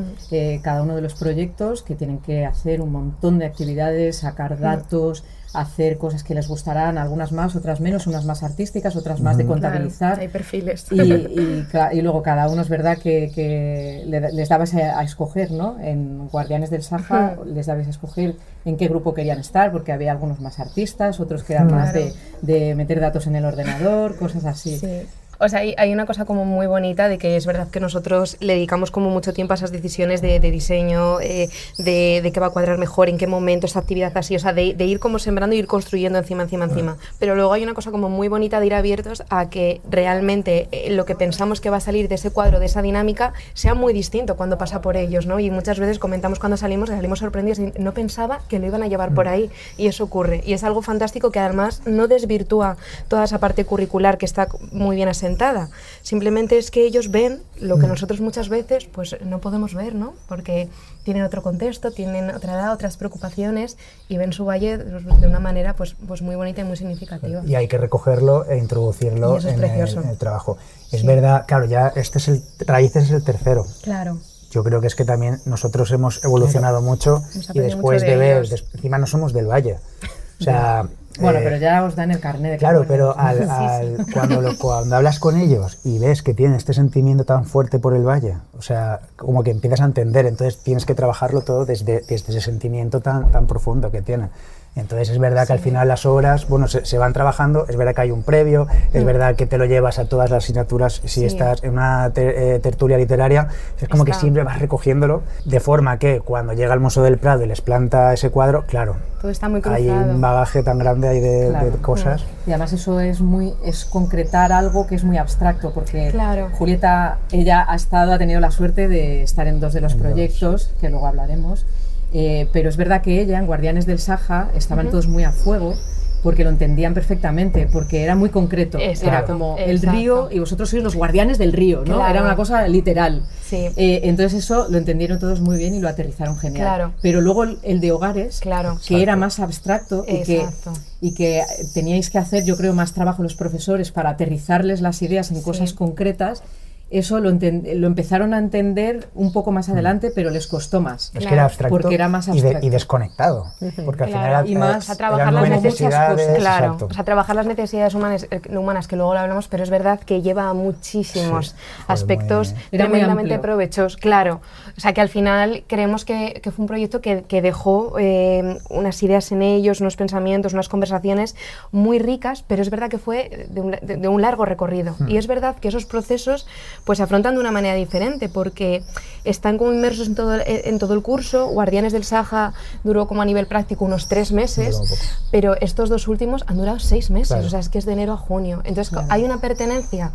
cada uno de los proyectos, que tienen que hacer un montón de actividades, sacar datos, hacer cosas que les gustarán, algunas más, otras menos, unas más artísticas, otras más de contabilizar. Claro, hay perfiles. Y luego cada uno es verdad que les dabas a escoger, ¿no? En Guardianes del Saja les dabas a escoger en qué grupo querían estar, porque había algunos más artistas, otros que eran más de meter datos en el ordenador, cosas así. Sí. O sea, hay una cosa como muy bonita de que es verdad que nosotros le dedicamos como mucho tiempo a esas decisiones de diseño, de qué va a cuadrar mejor, en qué momento esta actividad así, o sea, de ir como sembrando y ir construyendo encima. Pero luego hay una cosa como muy bonita de ir abiertos a que realmente lo que pensamos que va a salir de ese cuadro, de esa dinámica, sea muy distinto cuando pasa por ellos, ¿no? Y muchas veces comentamos cuando salimos sorprendidos y no pensaba que lo iban a llevar por ahí, y eso ocurre. Y es algo fantástico que además no desvirtúa toda esa parte curricular que está muy bien asentada. Simplemente es que ellos ven lo que nosotros muchas veces pues no podemos ver, ¿no? Porque tienen otro contexto, tienen otra edad, otras preocupaciones, y ven su valle de una manera pues muy bonita y muy significativa. Y hay que recogerlo e introducirlo en el trabajo. Es verdad, claro, ya Raíces es el tercero. Claro. Yo creo que es que también nosotros hemos evolucionado mucho, y después de ver, encima no somos del valle. O sea, bueno, pero ya os dan el carnet de claro, pero cuando hablas con ellos y ves que tienen este sentimiento tan fuerte por el valle, o sea, como que empiezas a entender, entonces tienes que trabajarlo todo desde ese sentimiento tan profundo que tienen. Entonces es verdad que al final las obras, bueno, se van trabajando, es verdad que hay un previo, es verdad que te lo llevas a todas las asignaturas, si estás en una tertulia literaria, es como que siempre vas recogiéndolo, de forma que cuando llega al Museo del Prado y les planta ese cuadro, claro, todo está muy cruzado. Hay un bagaje tan grande ahí de cosas. Y además eso es concretar algo que es muy abstracto, porque Julieta, ella ha tenido la suerte de estar en 2 de los proyectos, que luego hablaremos. Pero es verdad que ella, en Guardianes del Saja, estaban todos muy a fuego, porque lo entendían perfectamente, porque era muy concreto. Era como el río y vosotros sois los guardianes del río, ¿no? Era una cosa literal. Sí. Entonces eso lo entendieron todos muy bien y lo aterrizaron genial. Pero luego el de Hogares, que era más abstracto y que teníais que hacer, yo creo, más trabajo los profesores para aterrizarles las ideas en cosas concretas. Eso lo empezaron a entender un poco más adelante, pero les costó más. Es que era abstracto, porque era más abstracto. Y desconectado. Porque al final y más a trabajar las necesidades. O sea, trabajar las necesidades humanas, que luego lo hablamos, pero es verdad que lleva a muchísimos aspectos tremendamente provechosos. Claro. O sea, que al final creemos que fue un proyecto que dejó unas ideas en ellos, unos pensamientos, unas conversaciones muy ricas, pero es verdad que fue de un largo recorrido. Y es verdad que esos procesos pues se afrontan de una manera diferente, porque están como inmersos en todo el curso. Guardianes del Saja duró como a nivel práctico unos 3 meses, pero estos 2 últimos han durado 6 meses, o sea, es que es de enero a junio. Entonces hay una pertenencia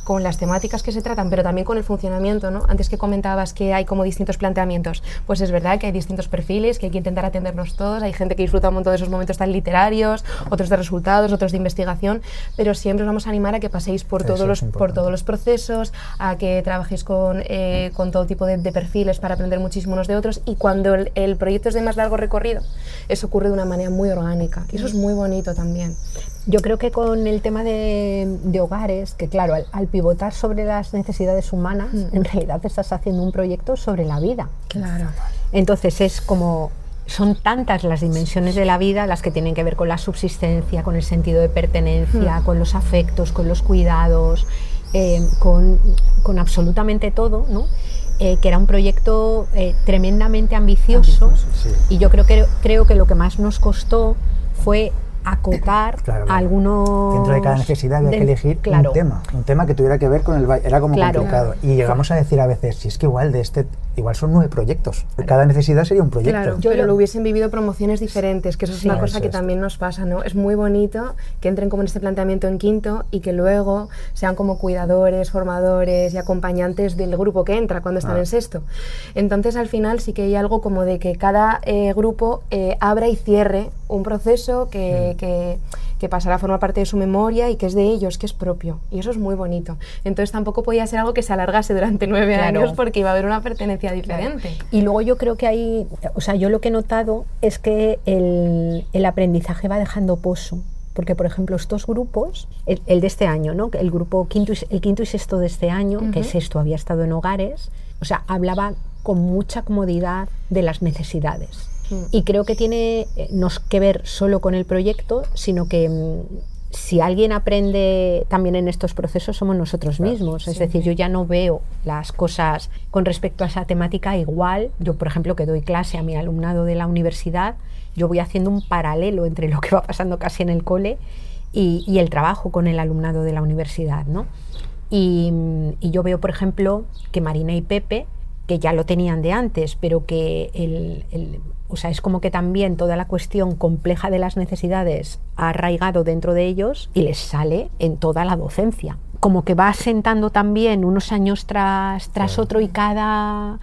con las temáticas que se tratan, pero también con el funcionamiento, ¿no? Antes que comentabas que hay como distintos planteamientos, pues es verdad que hay distintos perfiles, que hay que intentar atendernos todos, hay gente que disfruta un montón de esos momentos tan literarios, otros de resultados, otros de investigación, pero siempre os vamos a animar a que paséis por todos los procesos, a que trabajéis con todo tipo de perfiles para aprender muchísimo unos de otros, y cuando el proyecto es de más largo recorrido, eso ocurre de una manera muy orgánica, y eso es muy bonito también. Yo creo que con el tema de Hogares, que claro, al pivotar sobre las necesidades humanas, en realidad estás haciendo un proyecto sobre la vida. Claro. Entonces es como, son tantas las dimensiones de la vida las que tienen que ver con la subsistencia, con el sentido de pertenencia, con los afectos, con los cuidados, con absolutamente todo, ¿no? Que era un proyecto tremendamente ambicioso, y yo creo que lo que más nos costó fue acotar algunos... Dentro de cada necesidad había que elegir un tema que tuviera que ver con el valle, era como complicado. Y llegamos a decir a veces, si es que igual son 9 proyectos, cada necesidad sería un proyecto. Claro, pero lo hubiesen vivido promociones diferentes, que eso es una cosa que también nos pasa, ¿no? Es muy bonito que entren como en este planteamiento en quinto y que luego sean como cuidadores, formadores y acompañantes del grupo que entra cuando están en sexto. Entonces al final sí que hay algo como de que cada grupo abra y cierre un proceso que pasará a formar parte de su memoria y que es de ellos, que es propio, y eso es muy bonito. Entonces tampoco podía ser algo que se alargase durante 9 años, porque iba a haber una pertenencia diferente. Y luego yo creo que hay, o sea, yo lo que he notado es que el aprendizaje va dejando pozo, porque por ejemplo estos grupos, el de este año, ¿no? El grupo el quinto y sexto de este año, que el sexto había estado en Hogares, o sea, hablaba con mucha comodidad de las necesidades. Y creo que tiene no que ver solo con el proyecto, sino que si alguien aprende también en estos procesos somos nosotros mismos. Es decir, yo ya no veo las cosas con respecto a esa temática igual. Yo, por ejemplo, que doy clase a mi alumnado de la universidad, yo voy haciendo un paralelo entre lo que va pasando casi en el cole y el trabajo con el alumnado de la universidad, ¿no? Y yo veo, por ejemplo, que Marina y Pepe, que ya lo tenían de antes, pero que o sea, es como que también toda la cuestión compleja de las necesidades ha arraigado dentro de ellos y les sale en toda la docencia. Como que va asentando también unos años tras otro, y a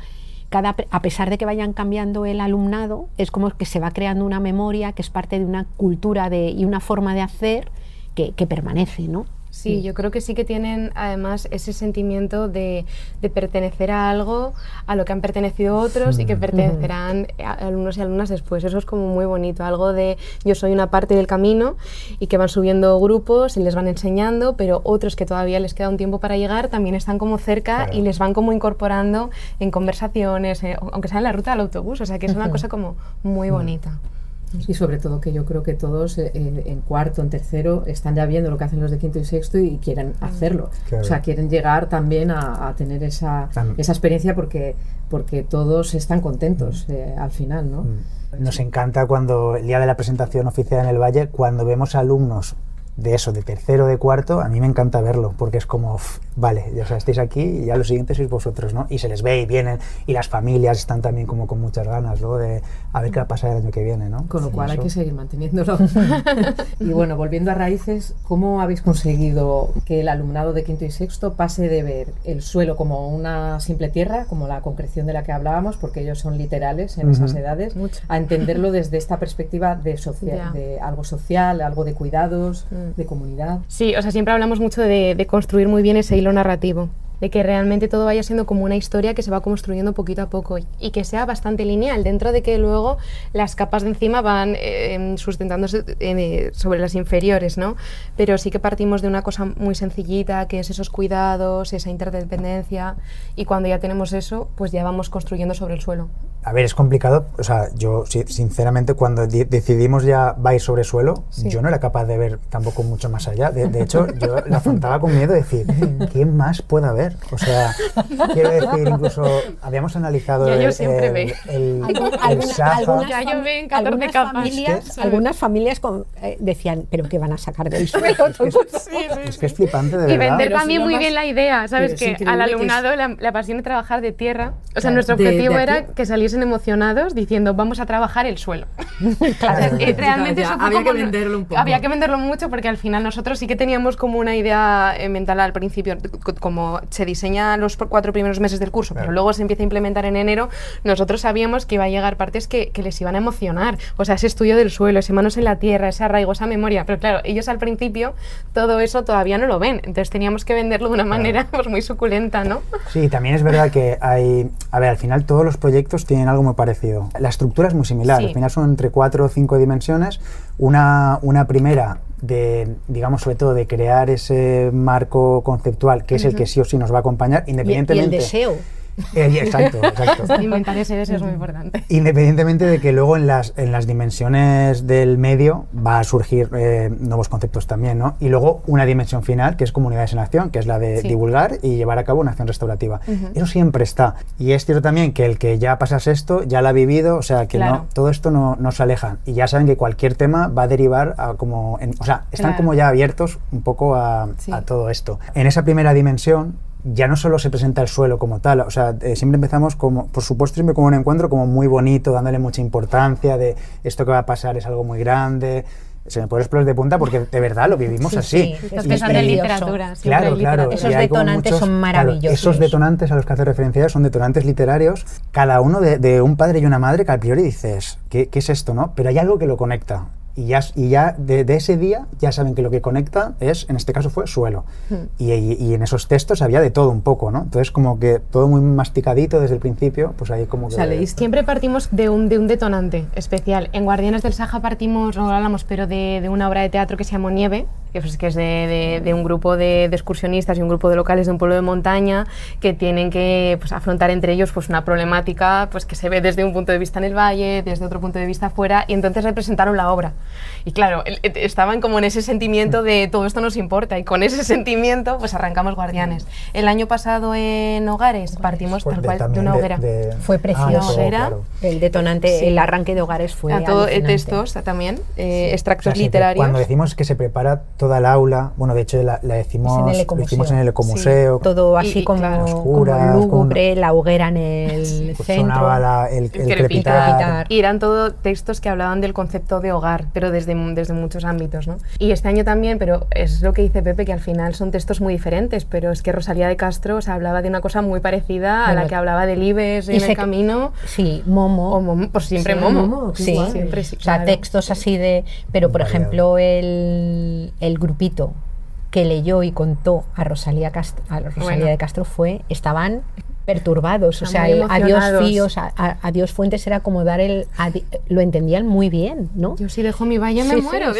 pesar de que vayan cambiando el alumnado, es como que se va creando una memoria que es parte de una cultura y una forma de hacer que permanece, ¿no? Sí, yo creo que sí que tienen además ese sentimiento de pertenecer a algo a lo que han pertenecido otros y que pertenecerán a alumnos y alumnas después. Eso es como muy bonito, algo de yo soy una parte del camino y que van subiendo grupos y les van enseñando, pero otros que todavía les queda un tiempo para llegar también están como cerca y les van como incorporando en conversaciones, aunque sea en la ruta del autobús, o sea que es una cosa como muy bonita. Y sobre todo que yo creo que todos en cuarto, en tercero, están ya viendo lo que hacen los de quinto y sexto y quieren hacerlo. Claro. O sea, quieren llegar también a tener esa experiencia porque todos están contentos al final, ¿no? Nos encanta cuando el día de la presentación oficial en el Valle, cuando vemos alumnos de tercero, de cuarto, a mí me encanta verlo, porque es como, vale, o sea, estáis aquí y ya los siguientes sois vosotros, ¿no? Y se les ve y vienen, y las familias están también como con muchas ganas, ¿no? De a ver qué va a pasar el año que viene, ¿no? Con lo cual hay que seguir manteniéndolo. Y bueno, volviendo a raíces, ¿cómo habéis conseguido que el alumnado de quinto y sexto pase de ver el suelo como una simple tierra, como la concreción de la que hablábamos, porque ellos son literales en esas edades, a entenderlo desde esta perspectiva de algo social, algo de cuidados, de comunidad? Sí, o sea, siempre hablamos mucho de construir muy bien ese hilo narrativo, de que realmente todo vaya siendo como una historia que se va construyendo poquito a poco y que sea bastante lineal, dentro de que luego las capas de encima van sustentándose sobre las inferiores, ¿no? Pero sí que partimos de una cosa muy sencillita, que es esos cuidados, esa interdependencia, y cuando ya tenemos eso, pues ya vamos construyendo sobre el suelo. A ver, es complicado, o sea, yo sinceramente cuando decidimos ya va a ir sobre suelo, yo no era capaz de ver tampoco mucho más allá, de hecho yo la afrontaba con miedo de decir, ¿qué más puede haber? O sea, quiero decir, incluso habíamos analizado el Safa. Ya yo ven 14 capas. Algunas familias decían, ¿pero qué van a sacar del suelo? Es que es flipante, de verdad. Y vender también muy bien la idea, ¿sabes? Que al alumnado la pasión de trabajar de tierra, o sea, nuestro objetivo era que saliesen emocionados diciendo, vamos a trabajar el suelo. Claro. Realmente eso fue había que venderlo un poco. Había que venderlo mucho, porque al final nosotros sí que teníamos como una idea mental al principio, como se diseña los 4 primeros meses del curso, pero luego se empieza a implementar en enero. Nosotros sabíamos que iba a llegar partes que les iban a emocionar, o sea, ese estudio del suelo, ese manos en la tierra, ese arraigo, esa memoria, pero claro, ellos al principio todo eso todavía no lo ven, entonces teníamos que venderlo de una manera pues muy suculenta, ¿no? Sí, también es verdad que al final todos los proyectos tienen algo muy parecido. La estructura es muy similar, al final son entre 4 o 5 dimensiones, una primera de, digamos, sobre todo de crear ese marco conceptual que es el que sí o sí nos va a acompañar, independientemente... Y el deseo. Exacto. Inventar ese deseo es muy importante. Independientemente de que luego en las dimensiones del medio va a surgir nuevos conceptos también, ¿no? Y luego una dimensión final, que es comunidades en acción, que es la de divulgar y llevar a cabo una acción restaurativa. Eso siempre está. Y es cierto también que el que ya pasas esto, ya lo ha vivido, o sea, que todo esto no se aleja. Y ya saben que cualquier tema va a derivar a como... o sea, están como ya abiertos un poco a todo esto. En esa primera dimensión, ya no solo se presenta el suelo como tal, o sea, siempre empezamos como, por supuesto, siempre como un encuentro como muy bonito, dándole mucha importancia de esto que va a pasar es algo muy grande. Se me ponen los pelos de punta porque de verdad lo vivimos así. Estás pensando en literatura. Claro. Esos detonantes son maravillosos. Claro, esos detonantes a los que hace referencia son detonantes literarios, cada uno de un padre y una madre que al priori dices, ¿qué es esto, no? Pero hay algo que lo conecta. Y ya de ese día ya saben que lo que conecta es, en este caso fue suelo. Y en esos textos había de todo un poco, ¿no? Entonces como que todo muy masticadito desde el principio, pues ahí como que... O sea, siempre partimos de un detonante especial. En Guardianes del Saja partimos, no lo hablamos, pero de una obra de teatro que se llamó Nieve, que es de un grupo de excursionistas y un grupo de locales de un pueblo de montaña que tienen que afrontar entre ellos una problemática que se ve desde un punto de vista en el valle, desde otro punto de vista afuera, y entonces representaron la obra. Y claro, estaban como en ese sentimiento de todo esto nos importa, y con ese sentimiento arrancamos Guardianes. El año pasado en Hogares partimos tal cual de una hoguera. Fue precioso. El detonante, el arranque de Hogares fue textos también, extractos literarios. Cuando decimos que se prepara toda el aula, bueno, de hecho la decimos en el ecomuseo. Sí. Todo así y, como, claro, oscura, como lúgubre, la hoguera en el pues centro. Sonaba el crepitar. Y eran todo textos que hablaban del concepto de hogar, pero desde muchos ámbitos, ¿no? Y este año también, pero es lo que dice Pepe, que al final son textos muy diferentes, pero es que Rosalía de Castro, o sea, hablaba de una cosa muy parecida a la que hablaba de Libes en el camino. Sí, Momo. O Momo, pues siempre Momo. Sí, siempre sí. O sea, claro. textos así de... Pero, por ejemplo, el grupito que leyó y contó a Rosalía de Castro estaban perturbados, o sea, adiós Fíos, adiós Fuentes era como dar lo entendían muy bien, ¿no? Yo si dejo mi valle me muero.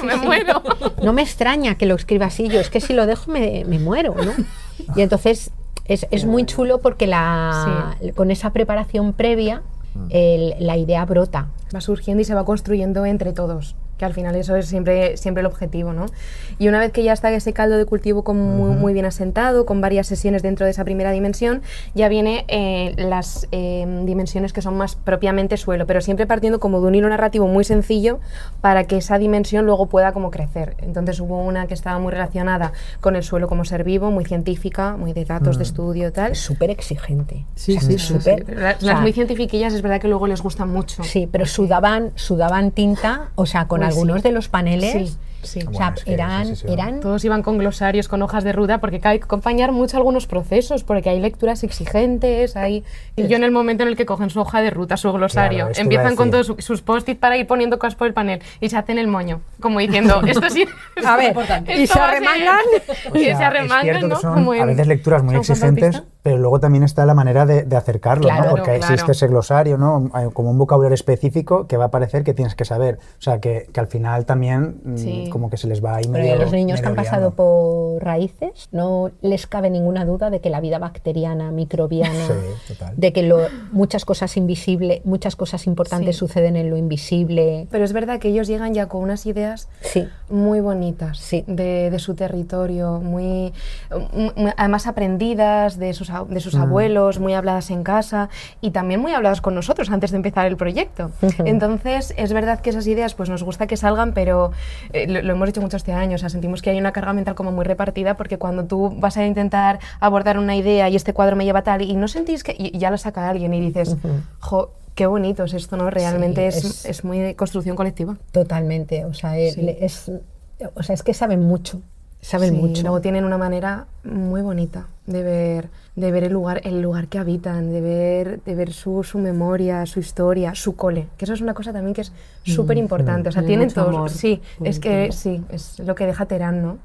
Me muero. No me extraña que lo escriba así, yo es que si lo dejo me muero, ¿no? Y entonces es muy chulo porque con esa preparación previa la idea brota. Va surgiendo y se va construyendo entre todos, que al final eso es siempre el objetivo, ¿no? Y una vez que ya está ese caldo de cultivo como muy bien asentado, con varias sesiones dentro de esa primera dimensión, ya viene las dimensiones que son más propiamente suelo, pero siempre partiendo como de un hilo narrativo muy sencillo para que esa dimensión luego pueda como crecer. Entonces hubo una que estaba muy relacionada con el suelo como ser vivo, muy científica, muy de datos de estudio y tal. Es súper exigente. Sí. Las muy cientifiquillas es verdad que luego les gustan mucho. Sí, pero sudaban tinta, o sea, con algunos de los paneles. Sí. O sea, eran... Todos iban con glosarios, con hojas de ruda, porque hay que acompañar mucho algunos procesos, porque hay lecturas exigentes, y yo en el momento en el que cogen su hoja de ruta, su glosario, empiezan con todos sus post-it para ir poniendo cosas por el panel, y se hacen el moño, como diciendo, esto sí... A ver, y se arremangan. Y se arremangan, ¿no? Son a veces lecturas muy exigentes, pero luego también está la manera de acercarlo, ¿no? Porque existe ese glosario, ¿no? Hay como un vocabulario específico que va a parecer que tienes que saber. O sea, que al final también como que se les va ahí medio... Pero a los niños que han pasado por raíces no les cabe ninguna duda de que la vida bacteriana, microbiana, de que muchas cosas invisibles, muchas cosas importantes suceden en lo invisible. Pero es verdad que ellos llegan ya con unas ideas muy bonitas de su territorio, muy además aprendidas de sus abuelos, muy habladas en casa y también muy habladas con nosotros antes de empezar el proyecto. Entonces es verdad que esas ideas pues nos gusta que salgan, pero lo hemos dicho mucho este año, o sea, sentimos que hay una carga mental como muy repartida, porque cuando tú vas a intentar abordar una idea y este cuadro me lleva tal y no sentís que... y ya lo saca alguien y dices, jo, qué bonito es esto, ¿no? Realmente es muy de construcción colectiva. Totalmente, o sea, es que saben mucho. Mucho. Luego tienen una manera muy bonita de ver el lugar que habitan, de ver su memoria, su historia, su cole, que eso es una cosa también que es súper importante. O sea, tienen todos. Sí, es que es lo que deja Terán, ¿no?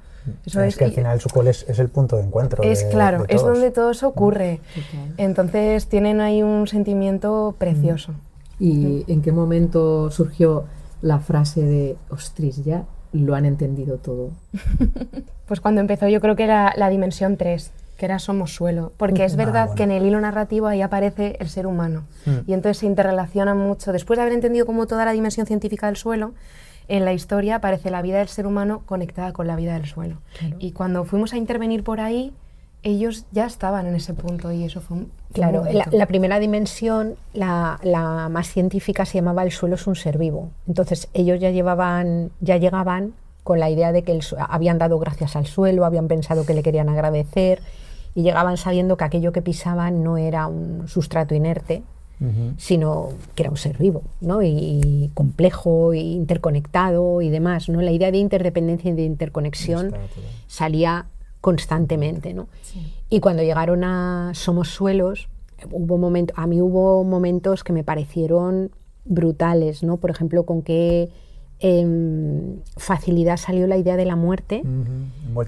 Eso es que al final su cole es el punto de encuentro. Es claro, es donde todo eso ocurre. Entonces tienen ahí un sentimiento precioso. ¿Y en qué momento surgió la frase de ostras, ya lo han entendido todo? Pues cuando empezó, yo creo que era la dimensión 3, que era Somos Suelo, porque es verdad que en el hilo narrativo ahí aparece el ser humano y entonces se interrelaciona mucho. Después de haber entendido como toda la dimensión científica del suelo, en la historia aparece la vida del ser humano conectada con la vida del suelo. Claro. Y cuando fuimos a intervenir por ahí, ellos ya estaban en ese punto y eso fue claro. La primera dimensión, la más científica, se llamaba El suelo es un ser vivo. Entonces ellos ya llegaban con la idea de que habían dado gracias al suelo, habían pensado que le querían agradecer y llegaban sabiendo que aquello que pisaban no era un sustrato inerte, sino que era un ser vivo, ¿no? Y complejo, e interconectado y demás, ¿no? La idea de interdependencia y de interconexión salía constantemente, ¿no? Sí. Y cuando llegaron a Somos Suelos, a mí hubo momentos que me parecieron brutales, ¿no? Por ejemplo, con qué facilidad salió la idea de la muerte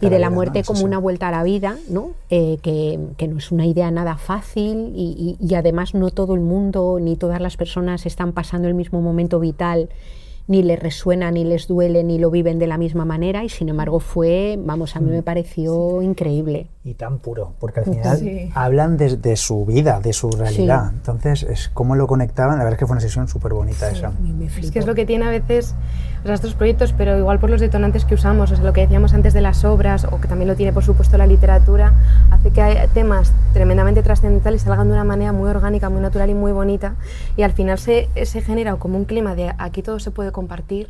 y de la muerte como una vuelta a la vida, ¿no? Que no es una idea nada fácil y además no todo el mundo ni todas las personas están pasando el mismo momento vital, ni les resuena, ni les duele, ni lo viven de la misma manera y sin embargo a mí me pareció increíble. Y tan puro, porque al final hablan de su vida, de su realidad. Entonces, es cómo lo conectaban. La verdad es que fue una sesión súper bonita esa. Es que es lo que tiene a veces estos proyectos, pero igual por los detonantes que usamos, o sea, lo que decíamos antes de las obras, o que también lo tiene por supuesto la literatura, hace que hay temas tremendamente trascendentales salgan de una manera muy orgánica, muy natural y muy bonita, y al final se genera como un clima de aquí todo se puede compartir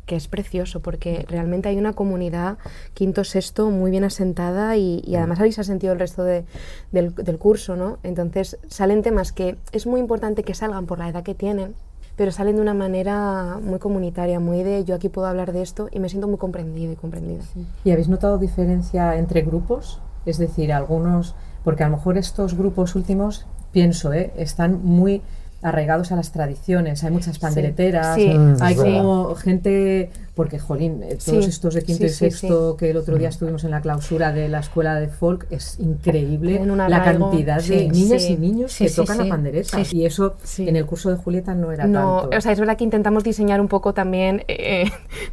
que es precioso, porque realmente hay una comunidad quinto, sexto muy bien asentada y además habéis sentido el resto del curso, ¿no? Entonces salen temas que es muy importante que salgan por la edad que tienen, pero salen de una manera muy comunitaria, muy de yo aquí puedo hablar de esto y me siento muy comprendido y comprendida. Sí. ¿Y habéis notado diferencia entre grupos? Es decir, algunos, porque a lo mejor estos grupos últimos, pienso, están muy arraigados a las tradiciones, hay muchas pandereteras, hay como gente, porque jolín, todos estos de quinto y sexto que el otro día estuvimos en la clausura de la escuela de folk, es increíble la cantidad de niñas y niños que tocan la pandereta, y eso en el curso de Julieta no era tanto. O sea, es verdad que intentamos diseñar un poco también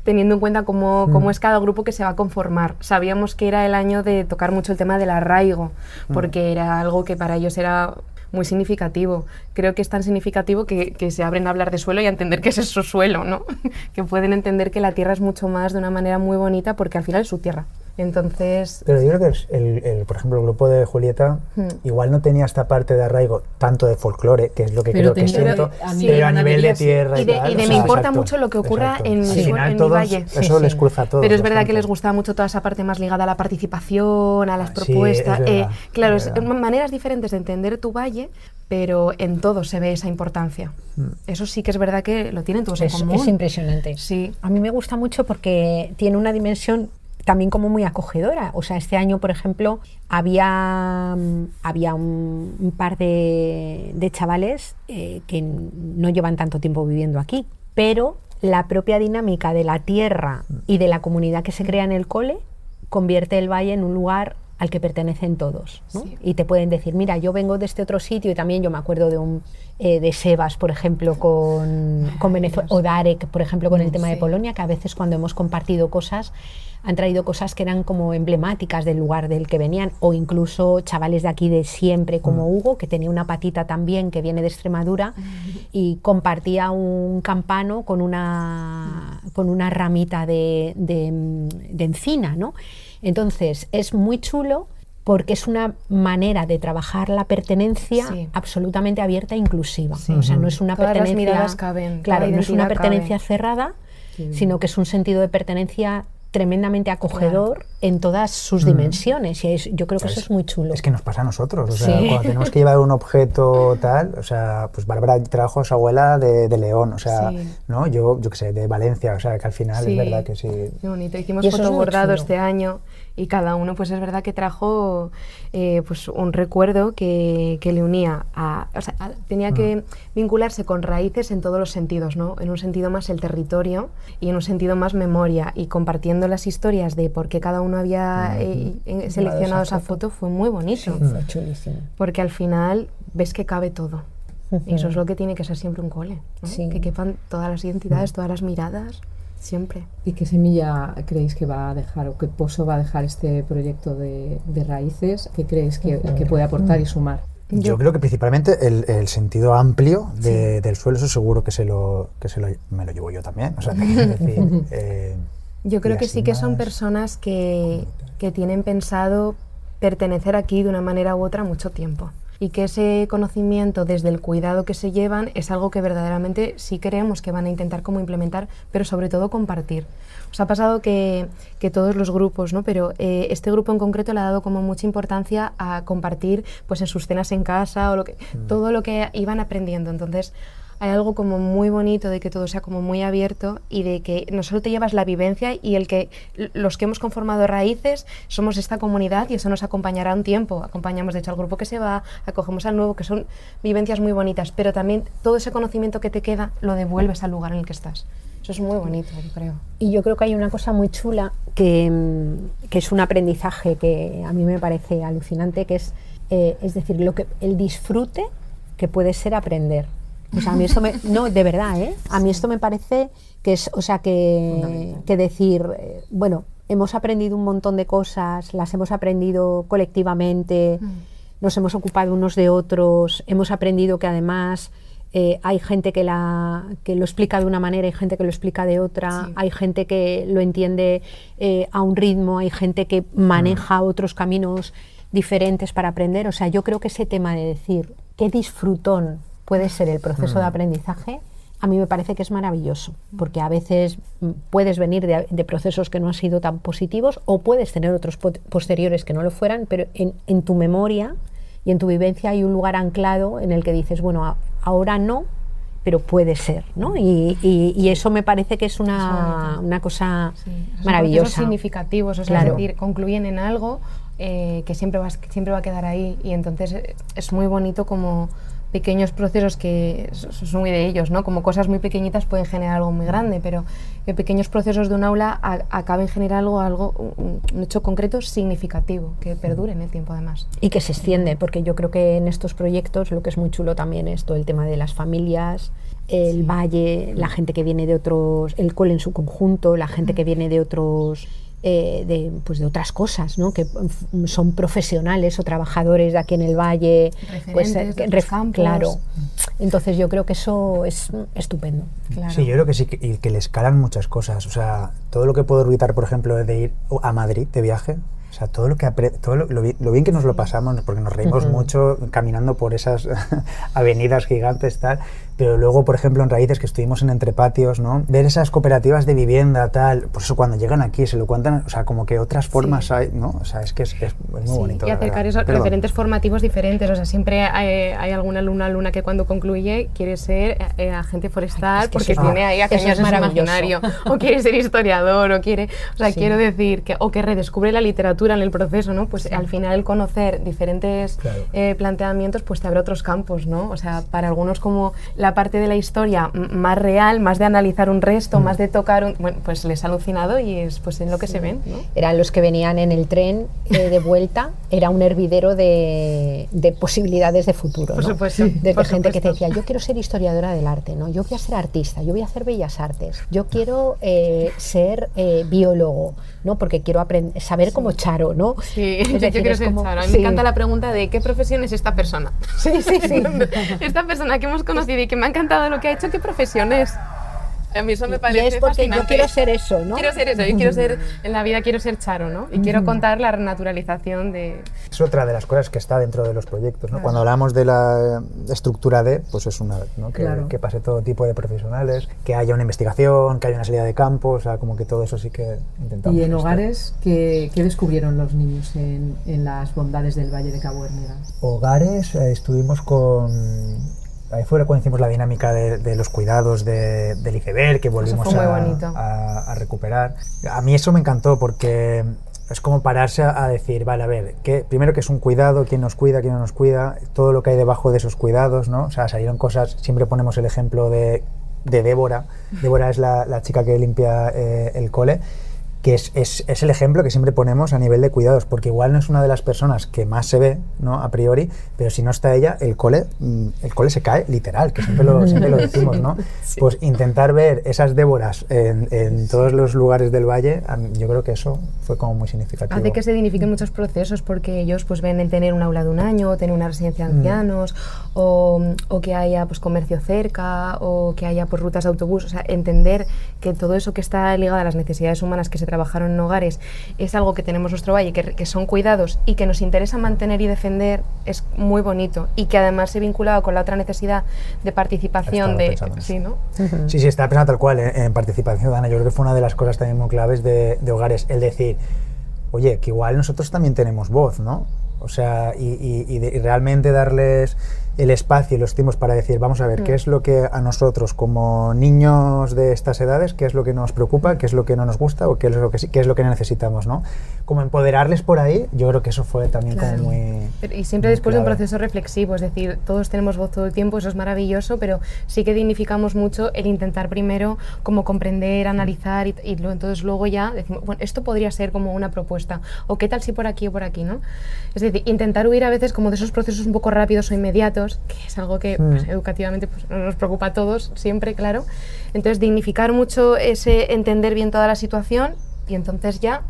teniendo en cuenta cómo es cada grupo que se va a conformar. Sabíamos que era el año de tocar mucho el tema del arraigo, porque era algo que para ellos era muy significativo. Creo que es tan significativo que se abren a hablar de suelo y a entender que ese es su suelo, ¿no? Que pueden entender que la tierra es mucho más de una manera muy bonita porque al final es su tierra. Entonces... Pero yo creo que, por ejemplo, el grupo de Julieta igual no tenía esta parte de arraigo tanto de folclore, que es lo que creo que siento, pero a nivel de tierra y tal. Y de me importa mucho lo que ocurra en mi valle. Eso les cruza a todos. Pero es verdad que les gusta mucho toda esa parte más ligada a la participación, a las propuestas. Claro, son maneras diferentes de entender tu valle, pero en todo se ve esa importancia. Eso sí que es verdad que lo tienen todos en común. Es impresionante. Sí. A mí me gusta mucho porque tiene una dimensión también como muy acogedora. O sea, este año, por ejemplo, había un par de chavales que no llevan tanto tiempo viviendo aquí, pero la propia dinámica de la tierra y de la comunidad que se crea en el cole convierte el valle en un lugar al que pertenecen todos, ¿no? Sí. Y te pueden decir, mira, yo vengo de este otro sitio, y también yo me acuerdo de Sebas, por ejemplo, con Venezuela, o Darek, por ejemplo, con el tema de Polonia, que a veces cuando hemos compartido cosas, han traído cosas que eran como emblemáticas del lugar del que venían, o incluso chavales de aquí de siempre, como Hugo, que tenía una patita también, que viene de Extremadura, y compartía un campano con una ramita de encina, ¿no? Entonces, es muy chulo porque es una manera de trabajar la pertenencia absolutamente abierta e inclusiva. O sea, no es una todas pertenencia... las miradas caben, claro, no es una pertenencia cabe. Cerrada, sino que es un sentido de pertenencia tremendamente acogedor en todas sus dimensiones, y yo creo que eso es muy chulo. Es que nos pasa a nosotros, o sea, cuando tenemos que llevar un objeto tal, o sea, pues Bárbara trajo a su abuela de León, o sea, ¿no? Yo qué sé, de Valencia, o sea, que al final es verdad que sí. Qué bonito, hicimos fotobordado este año y cada uno pues es verdad que trajo pues un recuerdo que le unía tenía que vincularse con raíces en todos los sentidos, ¿no? En un sentido más el territorio y en un sentido más memoria, y compartiendo las historias de por qué cada uno había seleccionado esa foto fue muy bonito. Fue chulísimo. Porque al final ves que cabe todo. Y eso es lo que tiene que ser siempre un cole, ¿no? Que quepan todas las identidades, todas las miradas, siempre. ¿Y qué semilla creéis que va a dejar, o qué pozo va a dejar este proyecto de raíces? ¿Qué creéis que puede aportar y sumar? Yo creo que principalmente el sentido amplio del suelo, eso seguro que me lo llevo yo también. O sea, es decir, yo creo que sí que son personas que tienen pensado pertenecer aquí de una manera u otra mucho tiempo, y que ese conocimiento desde el cuidado que se llevan es algo que verdaderamente sí creemos que van a intentar como implementar, pero sobre todo compartir. Os ha pasado que todos los grupos, ¿no? Pero este grupo en concreto le ha dado como mucha importancia a compartir pues en sus cenas en casa o todo lo que iban aprendiendo. Entonces hay algo como muy bonito de que todo sea como muy abierto, y de que no solo te llevas la vivencia, y los que hemos conformado raíces somos esta comunidad, y eso nos acompañará un tiempo. Acompañamos de hecho al grupo que se va, acogemos al nuevo, que son vivencias muy bonitas, pero también todo ese conocimiento que te queda lo devuelves al lugar en el que estás. Eso es muy bonito, yo creo. Y yo creo que hay una cosa muy chula que es un aprendizaje que a mí me parece alucinante, que es decir, el disfrute que puede ser aprender. O sea, a mí esto no, de verdad, a mí esto me parece que es, o sea, que decir, bueno, hemos aprendido un montón de cosas, las hemos aprendido colectivamente, nos hemos ocupado unos de otros, hemos aprendido que además hay gente que lo explica de una manera, hay gente que lo explica de otra, hay gente que lo entiende a un ritmo, hay gente que maneja otros caminos diferentes para aprender. O sea, yo creo que ese tema de decir qué disfrutón puede ser el proceso de aprendizaje, a mí me parece que es maravilloso, porque a veces puedes venir de procesos que no han sido tan positivos o puedes tener otros posteriores que no lo fueran, pero en tu memoria y en tu vivencia hay un lugar anclado en el que dices, bueno, ahora no, pero puede ser, ¿no? Y eso me parece que es una cosa maravillosa. Son significativos, o sea, claro. Es decir, concluyen en algo que siempre va a quedar ahí, y entonces es muy bonito como pequeños procesos que son muy de ellos, ¿no? Como cosas muy pequeñitas pueden generar algo muy grande, pero que pequeños procesos de un aula acaben generando un hecho concreto significativo, que perdure en el tiempo además. Y que se extiende, porque yo creo que en estos proyectos lo que es muy chulo también es todo el tema de las familias, el valle, la gente que viene de otros, el cole en su conjunto, la gente que viene de otros... de otras cosas, ¿no? Que son profesionales o trabajadores de aquí en el valle, referentes de otros campos. Claro. Entonces yo creo que eso es estupendo. Claro. Sí, yo creo que sí, y que les calan muchas cosas. O sea, todo lo que puedo orbitar, por ejemplo, de ir a Madrid de viaje, o sea, todo lo bien que nos lo pasamos, porque nos reímos mucho caminando por esas avenidas gigantes, tal. Pero luego, por ejemplo, en Raíces, que estuvimos en Entrepatios, ¿no? Ver esas cooperativas de vivienda, tal, por eso cuando llegan aquí se lo cuentan, o sea, como que otras formas hay, ¿no? O sea, es que es muy bonito. Y acercar esos referentes formativos diferentes, o sea, siempre hay alguna alumna que cuando concluye quiere ser agente forestal porque tiene ahí a cañas en su imaginario, o quiere ser historiador, o quiere, o sea, quiero decir, o que redescubre la literatura en el proceso, ¿no? Pues al final el conocer diferentes planteamientos, pues te abre otros campos, ¿no? O sea, para algunos como la parte de la historia más real, más de analizar un resto, más de tocar bueno, pues les ha alucinado y es pues en lo que se ven, ¿no? Eran los que venían en el tren de vuelta, era un hervidero de posibilidades de futuro, por ¿no? Supuesto, de por gente supuesto. Que te decía, yo quiero ser historiadora del arte, ¿no? Yo voy a ser artista, yo voy a hacer bellas artes, yo quiero ser biólogo, ¿no? Porque quiero saber como Charo, ¿no? Sí, es decir, yo quiero ser Charo. A mí me encanta la pregunta de ¿qué profesión es esta persona? Sí. Esta persona que hemos conocido y que me ha encantado lo que ha hecho, ¿qué profesión es? A mí eso me parece y es porque fascinante. Yo quiero ser eso, ¿no? Quiero ser eso, yo quiero ser, en la vida quiero ser Charo, ¿no? Y quiero contar la renaturalización de... Es otra de las cosas que está dentro de los proyectos, ¿no? Claro. Cuando hablamos de la estructura D, pues es una, ¿no? Que pase todo tipo de profesionales, que haya una investigación, que haya una salida de campo, o sea, como que todo eso sí que intentamos. ¿Y en hogares qué descubrieron los niños en las bondades del Valle de Cabo Hernegas? Hogares, estuvimos con... Ahí fue cuando hicimos la dinámica de los cuidados del iceberg, que volvimos a recuperar. A mí eso me encantó porque es como pararse a decir, vale, a ver, primero que es un cuidado, quién nos cuida, quién no nos cuida, todo lo que hay debajo de esos cuidados, ¿no? O sea, salieron cosas, siempre ponemos el ejemplo de Débora. Débora es la chica que limpia el cole, que es el ejemplo que siempre ponemos a nivel de cuidados, porque igual no es una de las personas que más se ve, ¿no? A priori, pero si no está ella, el cole se cae literal, que siempre lo decimos, ¿no? Sí. Pues intentar ver esas Déboras en todos los lugares del valle, yo creo que eso fue como muy significativo. Hace que se dignifiquen muchos procesos, porque ellos pues ven el tener un aula de un año, tener una residencia de ancianos, o que haya pues comercio cerca, o que haya pues rutas de autobús, o sea, entender que todo eso que está ligado a las necesidades humanas que se trabajaron en hogares es algo que tenemos en nuestro valle, que son cuidados y que nos interesa mantener y defender, es muy bonito, y que además se vinculaba con la otra necesidad de participación sí, ¿no? Sí, estaba pensando tal cual en participación ciudadana. Yo creo que fue una de las cosas también muy claves de hogares, el decir, oye, que igual nosotros también tenemos voz, ¿no? O sea, y realmente darles el espacio y los tiempos para decir, vamos a ver, qué es lo que a nosotros como niños de estas edades, qué es lo que nos preocupa, qué es lo que no nos gusta o qué es lo que necesitamos, ¿no? Como empoderarles por ahí, yo creo que eso fue también como muy... Y siempre muy después clave. De un proceso reflexivo, es decir, todos tenemos voz todo el tiempo, eso es maravilloso, pero sí que dignificamos mucho el intentar primero como comprender, analizar y entonces luego ya decimos, bueno, esto podría ser como una propuesta, o qué tal si por aquí o por aquí, ¿no? Es decir, intentar huir a veces como de esos procesos un poco rápidos o inmediatos, que es algo que pues, educativamente pues, nos preocupa a todos siempre, claro. Entonces dignificar mucho ese entender bien toda la situación y entonces ya,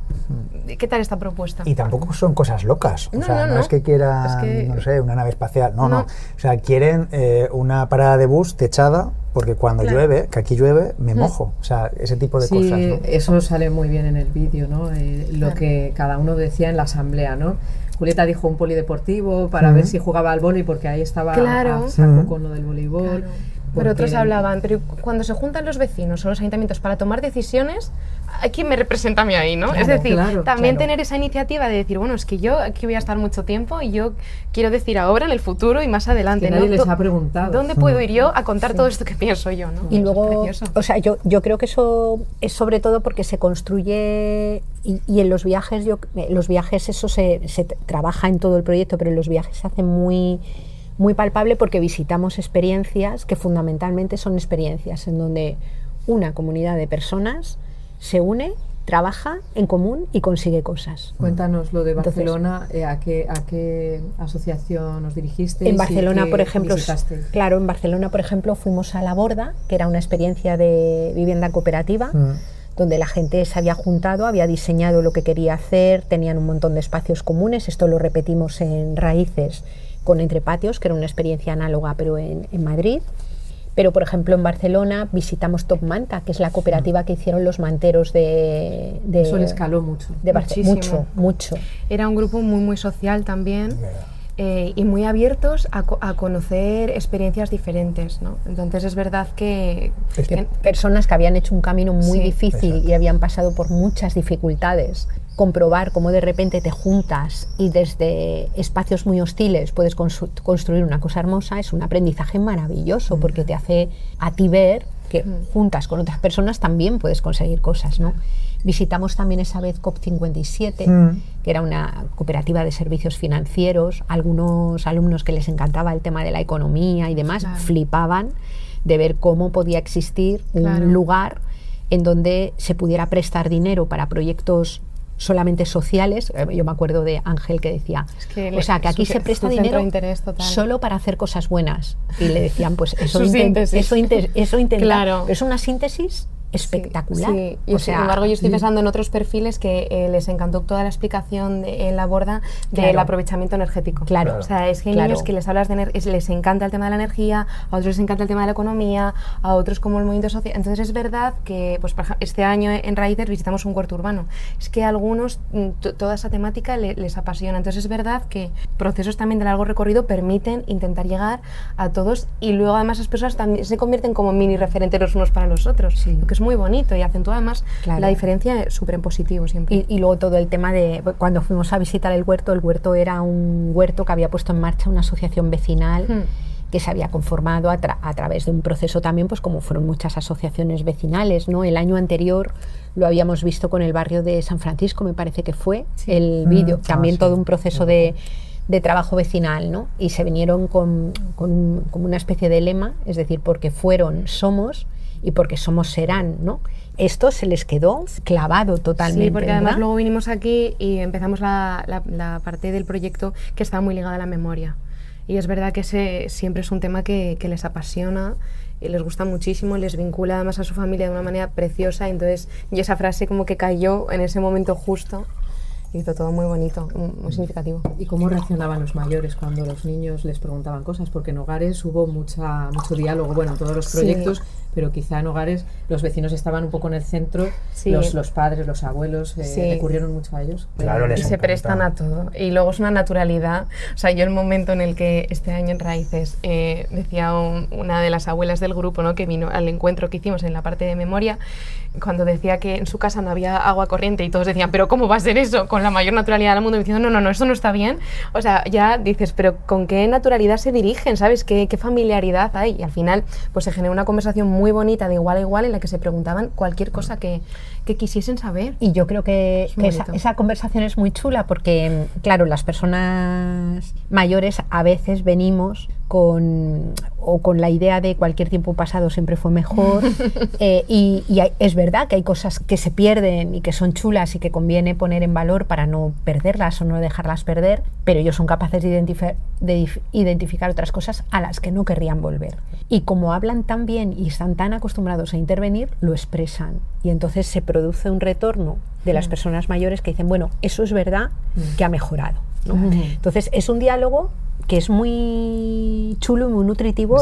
¿qué tal esta propuesta? Y tampoco son cosas locas, o sea, no es que quieran, no sé, una nave espacial, no, o sea, quieren una parada de bus techada, porque cuando llueve, que aquí llueve, me mojo, o sea, ese tipo de cosas, ¿no? Eso sale muy bien en el vídeo, ¿no? Lo que cada uno decía en la asamblea, ¿no? Julieta dijo un polideportivo para ver si jugaba al vóley, porque ahí estaba a saco con lo del voleibol. Pero otros hablaban, pero cuando se juntan los vecinos o los ayuntamientos para tomar decisiones, ¿a quién me representa a mí ahí, no? Claro, es decir, también claro. tener esa iniciativa de decir, bueno, es que yo aquí voy a estar mucho tiempo y yo quiero decir ahora, en el futuro y más adelante, que nadie ¿no? les ha preguntado. ¿Dónde puedo ir yo a contar todo esto que pienso yo, no? Y luego, o sea, yo creo que eso es sobre todo porque se construye y en los viajes, eso se trabaja en todo el proyecto, pero en los viajes se hace muy palpable porque visitamos experiencias que fundamentalmente son experiencias en donde una comunidad de personas se une, trabaja en común y consigue cosas. Cuéntanos lo de Barcelona. Entonces, ¿a qué asociación os dirigisteis? En Barcelona, por ejemplo, visitasteis? Claro, en Barcelona, por ejemplo, fuimos a La Borda, que era una experiencia de vivienda cooperativa, donde la gente se había juntado, había diseñado lo que quería hacer, tenían un montón de espacios comunes. Esto lo repetimos en Raíces con Entrepatios, que era una experiencia análoga, pero en Madrid. Pero, por ejemplo, en Barcelona visitamos Top Manta, que es la cooperativa que hicieron los manteros de eso le escaló mucho. Mucho. Era un grupo muy social también. Y muy abiertos a conocer experiencias diferentes, ¿no? Entonces es verdad que personas que habían hecho un camino muy difícil y habían pasado por muchas dificultades, comprobar cómo de repente te juntas y desde espacios muy hostiles puedes construir una cosa hermosa, es un aprendizaje maravilloso porque te hace a ti ver que juntas con otras personas también puedes conseguir cosas, ¿no? Visitamos también esa vez COP57, que era una cooperativa de servicios financieros. Algunos alumnos que les encantaba el tema de la economía y demás flipaban de ver cómo podía existir un lugar en donde se pudiera prestar dinero para proyectos solamente sociales. Yo me acuerdo de Ángel que decía, que aquí se presta dinero solo para hacer cosas buenas. Y le decían, pues eso intenta. Claro. Es una síntesis espectacular. Sí. Y sin embargo yo estoy pensando en otros perfiles que les encantó toda la explicación en La Borda del aprovechamiento energético. Claro. O sea, es que hay niños que les hablas les encanta el tema de la energía, a otros les encanta el tema de la economía, a otros como el movimiento social. Entonces es verdad que pues, por ejemplo, este año en Raíces visitamos un huerto urbano. Es que a algunos toda esa temática les apasiona. Entonces es verdad que procesos también de largo recorrido permiten intentar llegar a todos y luego además esas personas también se convierten como mini referentes los unos para los otros. Lo que es muy bonito y acentúa además la diferencia súper en positivo siempre. Y luego todo el tema de cuando fuimos a visitar el huerto era un huerto que había puesto en marcha una asociación vecinal que se había conformado a través de un proceso también, pues como fueron muchas asociaciones vecinales, ¿no? El año anterior lo habíamos visto con el barrio de San Francisco, me parece que fue el vídeo, también todo un proceso de trabajo vecinal, ¿no? Y se vinieron con una especie de lema, es decir, porque fueron, somos, y porque somos serán, ¿no? Esto se les quedó clavado totalmente. Sí, porque además ¿verdad? luego vinimos aquí y empezamos la parte del proyecto que estaba muy ligada a la memoria. Y es verdad que ese siempre es un tema que les apasiona y les gusta muchísimo, les vincula además a su familia de una manera preciosa. Entonces, y esa frase como que cayó en ese momento justo. Hizo todo muy bonito, muy significativo. ¿Y cómo reaccionaban los mayores cuando los niños les preguntaban cosas? Porque en Hogares hubo mucho diálogo, bueno, en todos los proyectos, pero quizá en Hogares los vecinos estaban un poco en el centro, los padres, los abuelos, recurrieron mucho a ellos. Claro, y se prestan a todo. Y luego es una naturalidad. O sea, yo el momento en el que este año en Raíces decía una de las abuelas del grupo, ¿no?, que vino al encuentro que hicimos en la parte de memoria, cuando decía que en su casa no había agua corriente y todos decían, pero ¿cómo va a ser eso? Con la mayor naturalidad del mundo, diciendo, no, esto no está bien. O sea, ya dices, pero ¿con qué naturalidad se dirigen? ¿Sabes? ¿Qué familiaridad hay? Y al final pues se generó una conversación muy bonita de igual a igual en la que se preguntaban cualquier cosa que quisiesen saber. Y yo creo que esa conversación es muy chula porque, claro, las personas mayores a veces venimos con la idea de cualquier tiempo pasado siempre fue mejor y es verdad que hay cosas que se pierden y que son chulas y que conviene poner en valor para no perderlas o no dejarlas perder, pero ellos son capaces de identificar otras cosas a las que no querrían volver. Y como hablan tan bien y están tan acostumbrados a intervenir, lo expresan. Y entonces se produce un retorno de las personas mayores que dicen, bueno, eso es verdad que ha mejorado, ¿no? Entonces es un diálogo que es muy chulo y muy nutritivo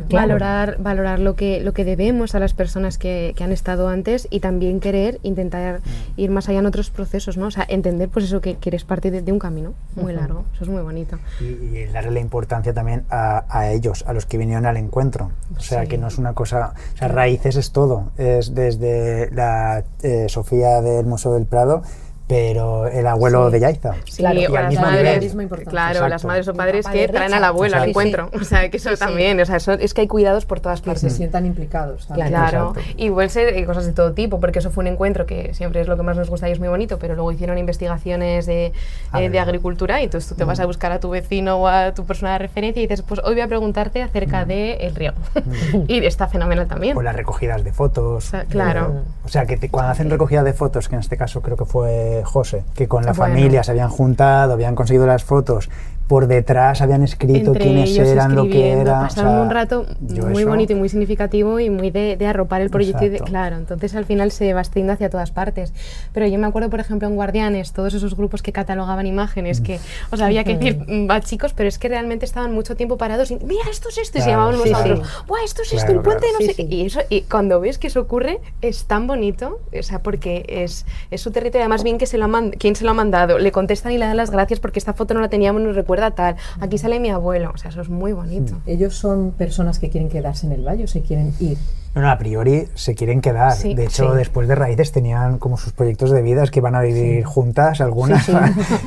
valorar lo que debemos a las personas que han estado antes y también querer intentar ir más allá en otros procesos, ¿no? O sea, entender pues eso, que eres parte de un camino muy largo, eso es muy bonito. Y darle la importancia también a ellos, a los que vinieron al encuentro, o sea, que no es una cosa, o sea, raíces es todo, es desde la Sofía del Museo del Prado, pero el abuelo de Yaiza. Sí, claro, y al mismo nivel. Claro, las madres o padres que traen al abuelo al encuentro. O sea, que eso también, o sea, es que hay cuidados por todas partes. Que se sientan implicados también. Claro, y pueden ser cosas de todo tipo, porque eso fue un encuentro que siempre es lo que más nos gusta y es muy bonito, pero luego hicieron investigaciones de agricultura y entonces tú te vas a buscar a tu vecino o a tu persona de referencia y dices, pues hoy voy a preguntarte acerca del río. Y está fenomenal también. O las recogidas de fotos. O sea, claro. O sea, que cuando hacen recogida de fotos, que en este caso creo que fue José, que con la familia se habían juntado, habían conseguido las fotos, por detrás habían escrito entre quiénes eran, lo que era. Pasaron un rato muy bonito y muy significativo y muy de arropar el proyecto. Claro, entonces al final se va extendiendo hacia todas partes. Pero yo me acuerdo, por ejemplo, en Guardianes, todos esos grupos que catalogaban imágenes, que os había que decir, va chicos, pero es que realmente estaban mucho tiempo parados y mira, esto es esto, y se llamaban unos a otros, ¡buah, esto es esto, el puente no sé qué! Y cuando ves que eso ocurre, es tan bonito, o sea, porque es su territorio, además bien que quién se lo ha mandado, le contestan y le dan las gracias porque esta foto no la teníamos, nos recuerda tal, aquí sale mi abuelo, o sea, eso es muy bonito. ¿Ellos son personas que quieren quedarse en el valle o se quieren ir? No, a priori se quieren quedar. De hecho, después de Raíces tenían como sus proyectos de vida, es que van a vivir juntas, algunas,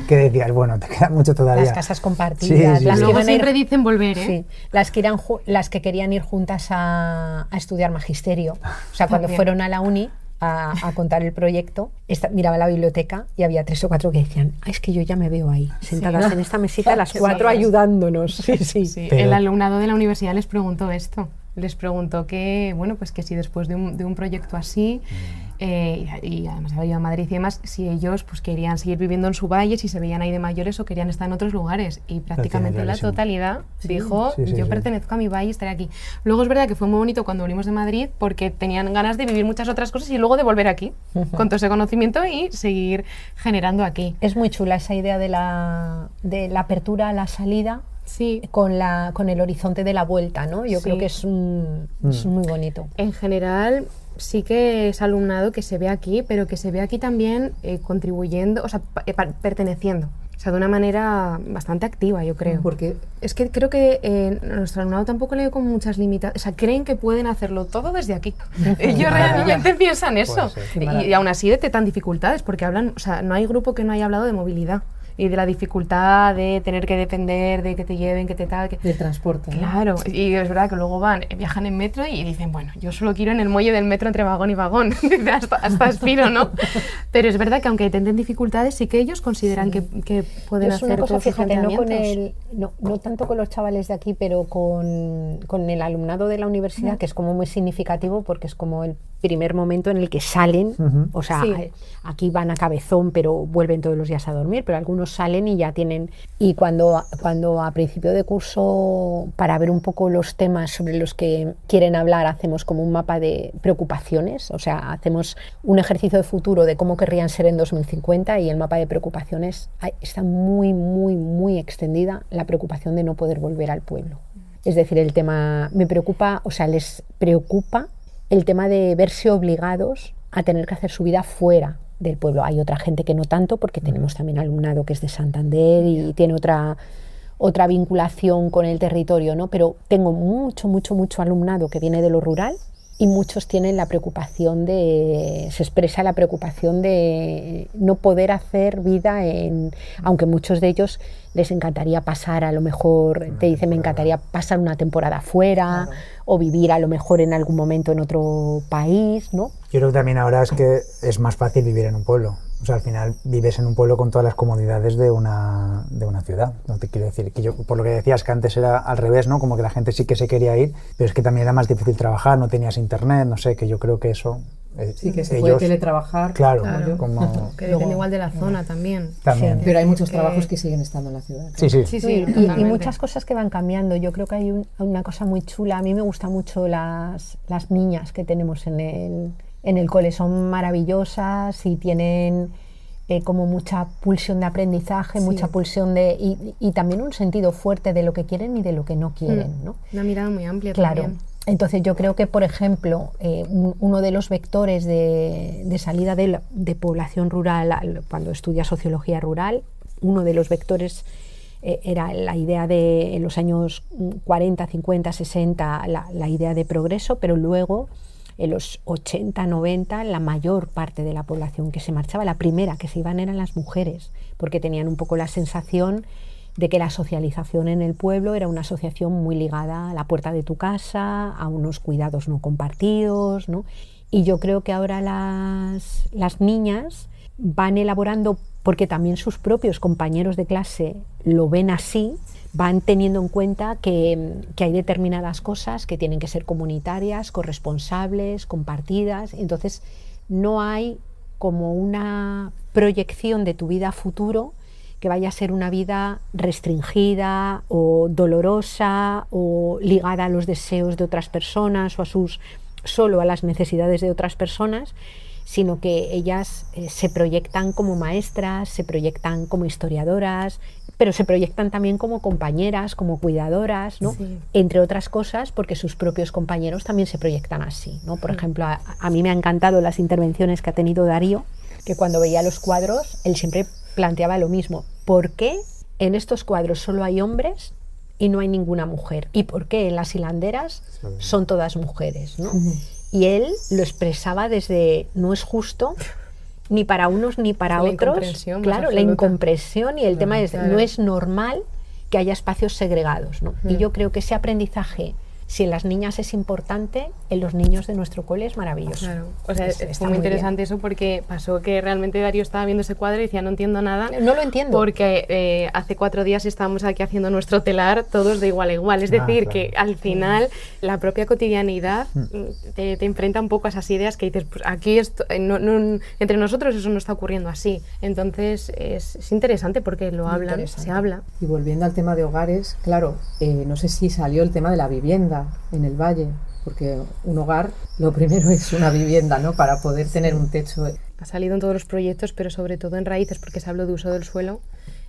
que decías, bueno, te queda mucho todavía. Las casas compartidas. Las que siempre dicen volver, ¿eh? Sí, las que querían ir juntas a estudiar magisterio. O sea, cuando fueron a la uni a contar el proyecto, miraba la biblioteca y había 3 o 4 que decían, es que yo ya me veo ahí, sentadas en esta mesita, las 4 ayudándonos. El alumnado de la universidad les preguntó esto. Les preguntó que, bueno, pues que si después de un proyecto así, y además había ido a Madrid y demás, si ellos pues querían seguir viviendo en su valle, si se veían ahí de mayores o querían estar en otros lugares. Y prácticamente la totalidad dijo, yo pertenezco a mi valle y estaré aquí. Luego es verdad que fue muy bonito cuando volvimos de Madrid porque tenían ganas de vivir muchas otras cosas y luego de volver aquí, con todo ese conocimiento y seguir generando aquí. Es muy chula esa idea de la apertura a la salida. Sí. Con el horizonte de la vuelta, ¿no? Yo creo que es muy bonito. En general, sí que es alumnado que se ve aquí, pero que se ve aquí también contribuyendo, o sea, perteneciendo. O sea, de una manera bastante activa, yo creo. Porque es que creo que nuestro alumnado tampoco le ve con muchas limitaciones. O sea, creen que pueden hacerlo todo desde aquí. Ellos realmente piensan eso. Y aún así detectan dificultades, porque hablan, o sea, no hay grupo que no haya hablado de movilidad. Y de la dificultad de tener que depender de que te lleven, que te tal... Del transporte, ¿no? Claro, y es verdad que luego viajan en metro y dicen, bueno, yo solo quiero en el muelle del metro entre vagón y vagón, hasta aspiro, ¿no? Pero es verdad que aunque tendrán dificultades, sí que ellos consideran que pueden hacer una cosa, todos sus fíjate, entrenamientos. no tanto con los chavales de aquí, pero con el alumnado de la universidad, que es como muy significativo porque es como el primer momento en el que salen, o sea, aquí van a cabezón, pero vuelven todos los días a dormir, pero algunos salen y ya tienen... Y cuando a principio de curso, para ver un poco los temas sobre los que quieren hablar, hacemos como un mapa de preocupaciones, o sea, hacemos un ejercicio de futuro de cómo querrían ser en 2050 y el mapa de preocupaciones está muy, muy, muy extendida la preocupación de no poder volver al pueblo. Es decir, el tema les preocupa el tema de verse obligados a tener que hacer su vida fuera del pueblo. Hay otra gente que no tanto, porque tenemos también alumnado que es de Santander y tiene otra vinculación con el territorio, ¿no? Pero tengo mucho alumnado que viene de lo rural y muchos tienen la preocupación se expresa la preocupación de no poder hacer vida aunque muchos de ellos les encantaría pasar, a lo mejor te dicen, me encantaría pasar una temporada fuera, o vivir a lo mejor en algún momento en otro país, ¿no? Yo creo que también ahora es que es más fácil vivir en un pueblo. O sea, al final vives en un pueblo con todas las comodidades de una ciudad. No te quiero decir que yo, por lo que decías que antes era al revés, ¿no? Como que la gente sí que se quería ir, pero es que también era más difícil trabajar, no tenías internet, no sé, que yo creo que eso... Sí, que se puede teletrabajar. Claro. Como que depende igual de la zona también. Sí, pero hay muchos trabajos que siguen estando en la ciudad. Sí. Y muchas cosas que van cambiando. Yo creo que hay una cosa muy chula. A mí me gustan mucho las niñas que tenemos en el cole. Son maravillosas y tienen como mucha pulsión de aprendizaje, Sí. mucha pulsión y también un sentido fuerte de lo que quieren y de lo que no quieren, ¿no? Una mirada muy amplia Claro. también. Entonces yo creo que, por ejemplo, uno de los vectores de salida de población rural, cuando estudia sociología rural, uno de los vectores era la idea de, en los años 40, 50, 60, la idea de progreso, pero luego en los 80, 90, la mayor parte de la población que se marchaba, la primera que se iban eran las mujeres, porque tenían un poco la sensación de que la socialización en el pueblo era una asociación muy ligada a la puerta de tu casa, a unos cuidados no compartidos, ¿no? Y yo creo que ahora las niñas van elaborando, porque también sus propios compañeros de clase lo ven así, van teniendo en cuenta que hay determinadas cosas que tienen que ser comunitarias, corresponsables, compartidas. Entonces no hay como una proyección de tu vida a futuro que vaya a ser una vida restringida o dolorosa o ligada a los deseos de otras personas o solo a las necesidades de otras personas, sino que ellas se proyectan como maestras, se proyectan como historiadoras, pero se proyectan también como compañeras, como cuidadoras, ¿no? Sí. Entre otras cosas, porque sus propios compañeros también se proyectan así, ¿no? Por ejemplo, a mí me han encantado las intervenciones que ha tenido Darío, que cuando veía los cuadros, él siempre planteaba lo mismo. ¿Por qué en estos cuadros solo hay hombres y no hay ninguna mujer? ¿Y por qué en las hilanderas son todas mujeres, ¿no? Y él lo expresaba desde no es justo ni para unos ni para La otros. incomprensión más Claro, la absoluta. incomprensión y el tema es claro. no es normal que haya espacios segregados, ¿no? Y yo creo que ese aprendizaje, si en las niñas es importante, en los niños de nuestro cole es maravilloso. Claro, o sea, Está fue muy bien. interesante eso porque pasó que realmente Darío estaba viendo ese cuadro y decía, no entiendo nada. No lo entiendo. Porque hace 4 días estábamos aquí haciendo nuestro telar todos de igual a igual. Es decir, claro. que al final la propia cotidianidad te enfrenta un poco a esas ideas que dices, pues aquí entre nosotros eso no está ocurriendo así. Entonces es interesante porque lo hablan, interesante. se habla. Y volviendo al tema de hogares, claro, no sé si salió el tema de la vivienda en el valle, porque un hogar, lo primero es una vivienda, ¿no? Para poder tener un techo. Ha salido en todos los proyectos, pero sobre todo en raíces porque se habló de uso del suelo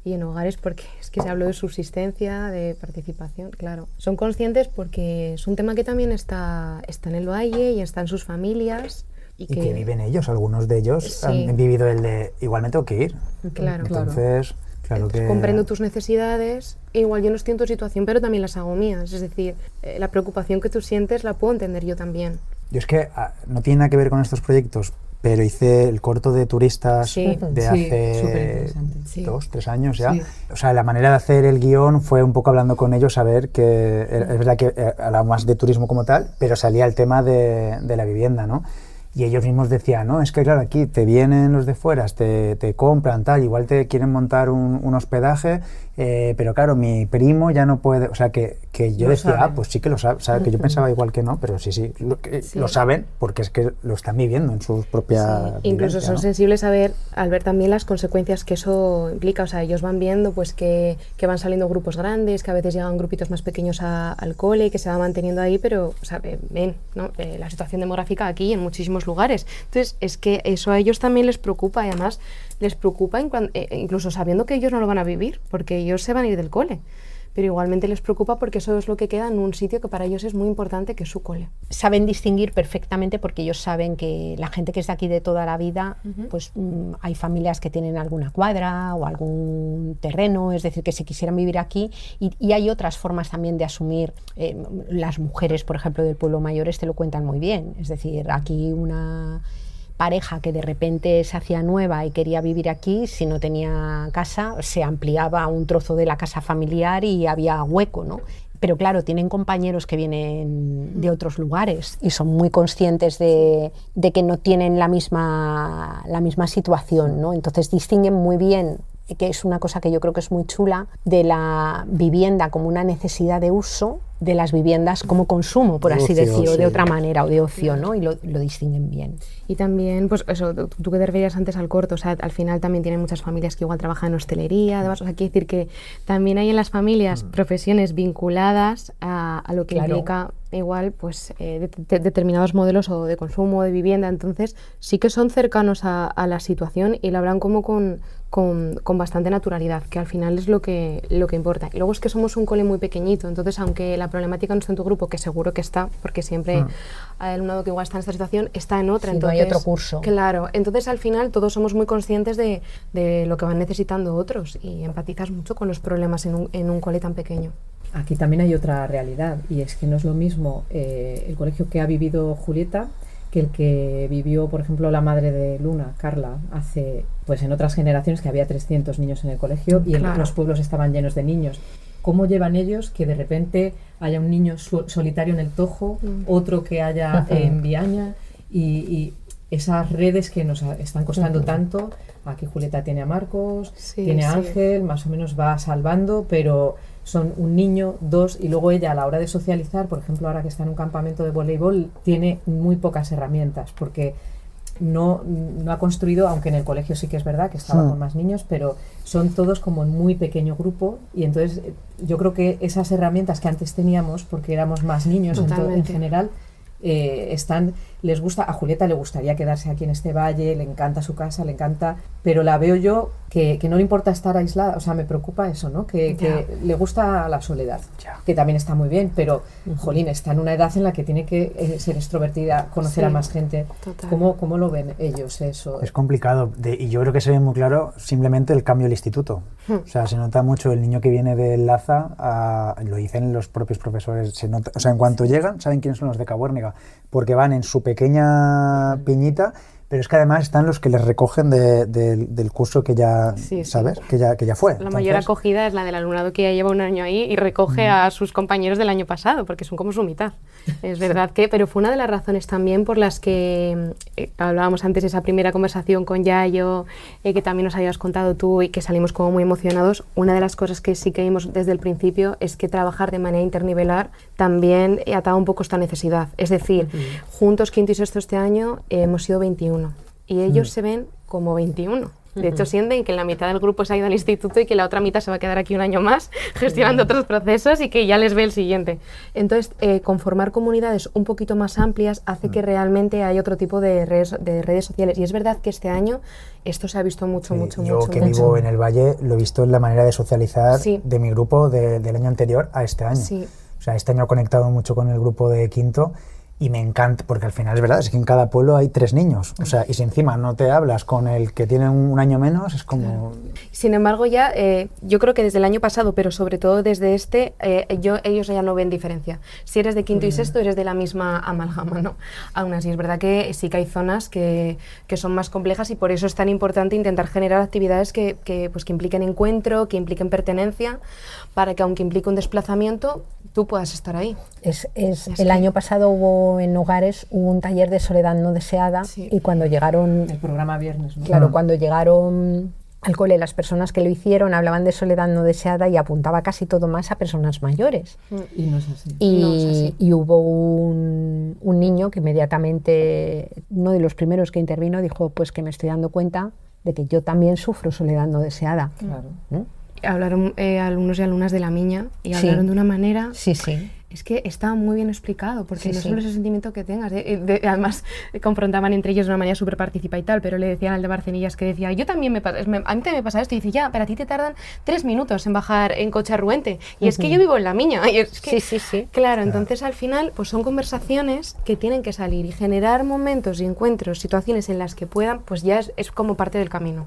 y en hogares porque es que se habló de subsistencia, de participación, claro. Son conscientes porque es un tema que también está en el valle y está en sus familias. Y que viven ellos, algunos de ellos Sí. han vivido el de igual me tengo que ir. Claro. Entonces, claro que... Comprendo tus necesidades, e igual yo no estoy en tu situación, pero también las hago mías. Es decir, la preocupación que tú sientes la puedo entender yo también. Yo es que no tiene nada que ver con estos proyectos, pero hice el corto de turistas Sí. de Sí, hace superinteresante. Sí. 2, 3 años ya. Sí. O sea, la manera de hacer el guión fue un poco hablando con ellos, a ver que es verdad que hablaba más de turismo como tal, pero salía el tema de la vivienda, ¿no? Y ellos mismos decían, no, es que claro, aquí te vienen los de fuera, te compran, tal, igual te quieren montar un hospedaje, pero claro, mi primo ya no puede, o sea, que yo Lo decía, saben. pues sí que lo saben, o sea, que yo pensaba igual que no, pero sí, lo saben porque es que lo están viviendo en sus propias Incluso son sensibles al ver también las consecuencias que eso implica. O sea, ellos van viendo pues que van saliendo grupos grandes, que a veces llegan grupitos más pequeños al cole, que se va manteniendo ahí, pero o sea, ven, ¿no? La situación demográfica aquí y en muchísimos lugares. Entonces, es que eso a ellos también les preocupa y además les preocupa incluso sabiendo que ellos no lo van a vivir, porque ellos se van a ir del cole. Pero igualmente les preocupa porque eso es lo que queda en un sitio que para ellos es muy importante, que es su cole. Saben distinguir perfectamente porque ellos saben que la gente que es de aquí de toda la vida, pues hay familias que tienen alguna cuadra o algún terreno, es decir, que si quisieran vivir aquí, y hay otras formas también de asumir. Las mujeres, por ejemplo, del pueblo mayores te lo cuentan muy bien, es decir, aquí una pareja que de repente se hacía nueva y quería vivir aquí, si no tenía casa, se ampliaba un trozo de la casa familiar y había hueco, ¿no? Pero claro, tienen compañeros que vienen de otros lugares y son muy conscientes de que no tienen la misma situación, ¿no? Entonces distinguen muy bien, que es una cosa que yo creo que es muy chula, de la vivienda como una necesidad de uso, de las viviendas como consumo, por así decirlo, de otra manera, o de ocio, ¿no? Y lo distinguen bien. Y también, pues eso, tú que te referías antes al corto, o sea, al final también tienen muchas familias que igual trabajan en hostelería, además, o sea, quiere decir que también hay en las familias profesiones vinculadas a lo que implica igual pues determinados modelos o de consumo, de vivienda, entonces sí que son cercanos a la situación y la hablan como con bastante naturalidad, que al final es lo que importa. Y luego es que somos un cole muy pequeñito, entonces aunque la problemática no está en tu grupo, que seguro que está, porque siempre hay alumnado que igual está en esta situación, está en otra. Sí, entonces, no hay otro curso. Claro, entonces al final todos somos muy conscientes de lo que van necesitando otros y empatizas mucho con los problemas en un cole tan pequeño. Aquí también hay otra realidad, y es que no es lo mismo el colegio que ha vivido Julieta que el que vivió, por ejemplo, la madre de Luna, Carla, hace, pues en otras generaciones, que había 300 niños en el colegio y en los pueblos estaban llenos de niños. ¿Cómo llevan ellos que de repente haya un niño solitario en el Tojo, otro que haya en Viaña, y esas redes que nos están costando tanto? Aquí Julieta tiene a Marcos, tiene a Ángel, más o menos va salvando, pero son un niño, dos, y luego ella a la hora de socializar, por ejemplo, ahora que está en un campamento de voleibol, tiene muy pocas herramientas, porque no ha construido, aunque en el colegio sí que es verdad que estaba con más niños, pero son todos como en muy pequeño grupo, y entonces yo creo que esas herramientas que antes teníamos, porque éramos más niños en general, les gusta. A Julieta le gustaría quedarse aquí en este valle, le encanta su casa, le encanta, pero la veo yo que no le importa estar aislada, o sea, me preocupa eso, ¿no? Que le gusta la soledad, que también está muy bien, pero jolín, está en una edad en la que tiene que ser extrovertida, conocer a más gente. ¿Cómo lo ven ellos eso? Es complicado, y yo creo que se ve muy claro simplemente el cambio del instituto. O sea, se nota mucho el niño que viene de Laza, lo dicen los propios profesores, se nota, o sea, en cuanto llegan, saben quiénes son los de Cabuérniga, porque van en su pequeña piñita, pero es que además están los que les recogen del curso que ya, ¿sabes? Que ya fue. La mayor acogida es la del alumnado que ya lleva un año ahí y recoge a sus compañeros del año pasado, porque son como su mitad. Es verdad pero fue una de las razones también por las que hablábamos antes de esa primera conversación con Yayo, que también nos habías contado tú y que salimos como muy emocionados. Una de las cosas que sí que vimos desde el principio es que trabajar de manera internivelar también ataba un poco esta necesidad. Es decir, juntos quinto y sexto este año hemos sido 21 y ellos se ven como 21. De hecho, sienten que la mitad del grupo se ha ido al instituto y que la otra mitad se va a quedar aquí un año más gestionando otros procesos y que ya les ve el siguiente. Entonces, conformar comunidades un poquito más amplias hace que realmente haya otro tipo de redes sociales. Y es verdad que este año esto se ha visto mucho. Yo que vivo en el Valle lo he visto en la manera de socializar de mi grupo del año anterior a este año. O sea, este año he conectado mucho con el grupo de quinto. Y me encanta, porque al final es verdad, es que en cada pueblo hay 3 niños. O sea, y si encima no te hablas con el que tiene un año menos, es como... Sin embargo, ya yo creo que desde el año pasado, pero sobre todo desde ellos ya no ven diferencia. Si eres de quinto y sexto, eres de la misma amalgama, ¿no? Aún así, es verdad que sí que hay zonas que son más complejas y por eso es tan importante intentar generar actividades que impliquen encuentro, que impliquen pertenencia, para que aunque implique un desplazamiento, tú puedas estar ahí. El año pasado hubo en Hogares un taller de soledad no deseada y cuando llegaron... El programa viernes, ¿no? Claro, cuando llegaron al cole las personas que lo hicieron hablaban de soledad no deseada y apuntaba casi todo más a personas mayores. Y no es así. Y hubo un niño que inmediatamente, uno de los primeros que intervino, dijo pues que me estoy dando cuenta de que yo también sufro soledad no deseada. Claro. Hablaron alumnos y alumnas de la Miña y hablaron de una manera... Sí. Es que estaba muy bien explicado, porque no solo ese sentimiento que tengas, además confrontaban entre ellos de una manera súper participa y tal, pero le decían al de Barcenillas que decía, a mí también me pasa esto, y dice, ya, pero a ti te tardan 3 minutos en bajar en coche a Ruente, y es que yo vivo en la Miña, y es que, claro, entonces al final pues son conversaciones que tienen que salir y generar momentos y encuentros, situaciones en las que puedan, pues ya es como parte del camino.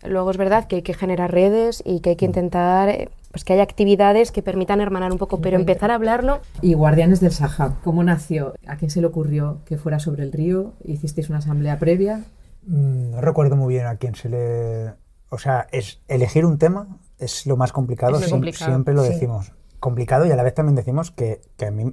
Luego es verdad que hay que generar redes y que hay que intentar pues que haya actividades que permitan hermanar un poco, pero empezar a hablarlo. Y Guardianes del Sahab, ¿cómo nació? ¿A quién se le ocurrió que fuera sobre el río? ¿Hicisteis una asamblea previa? No recuerdo muy bien a quién se le... O sea, elegir un tema es lo más complicado, siempre lo decimos. Complicado y a la vez también decimos que a mí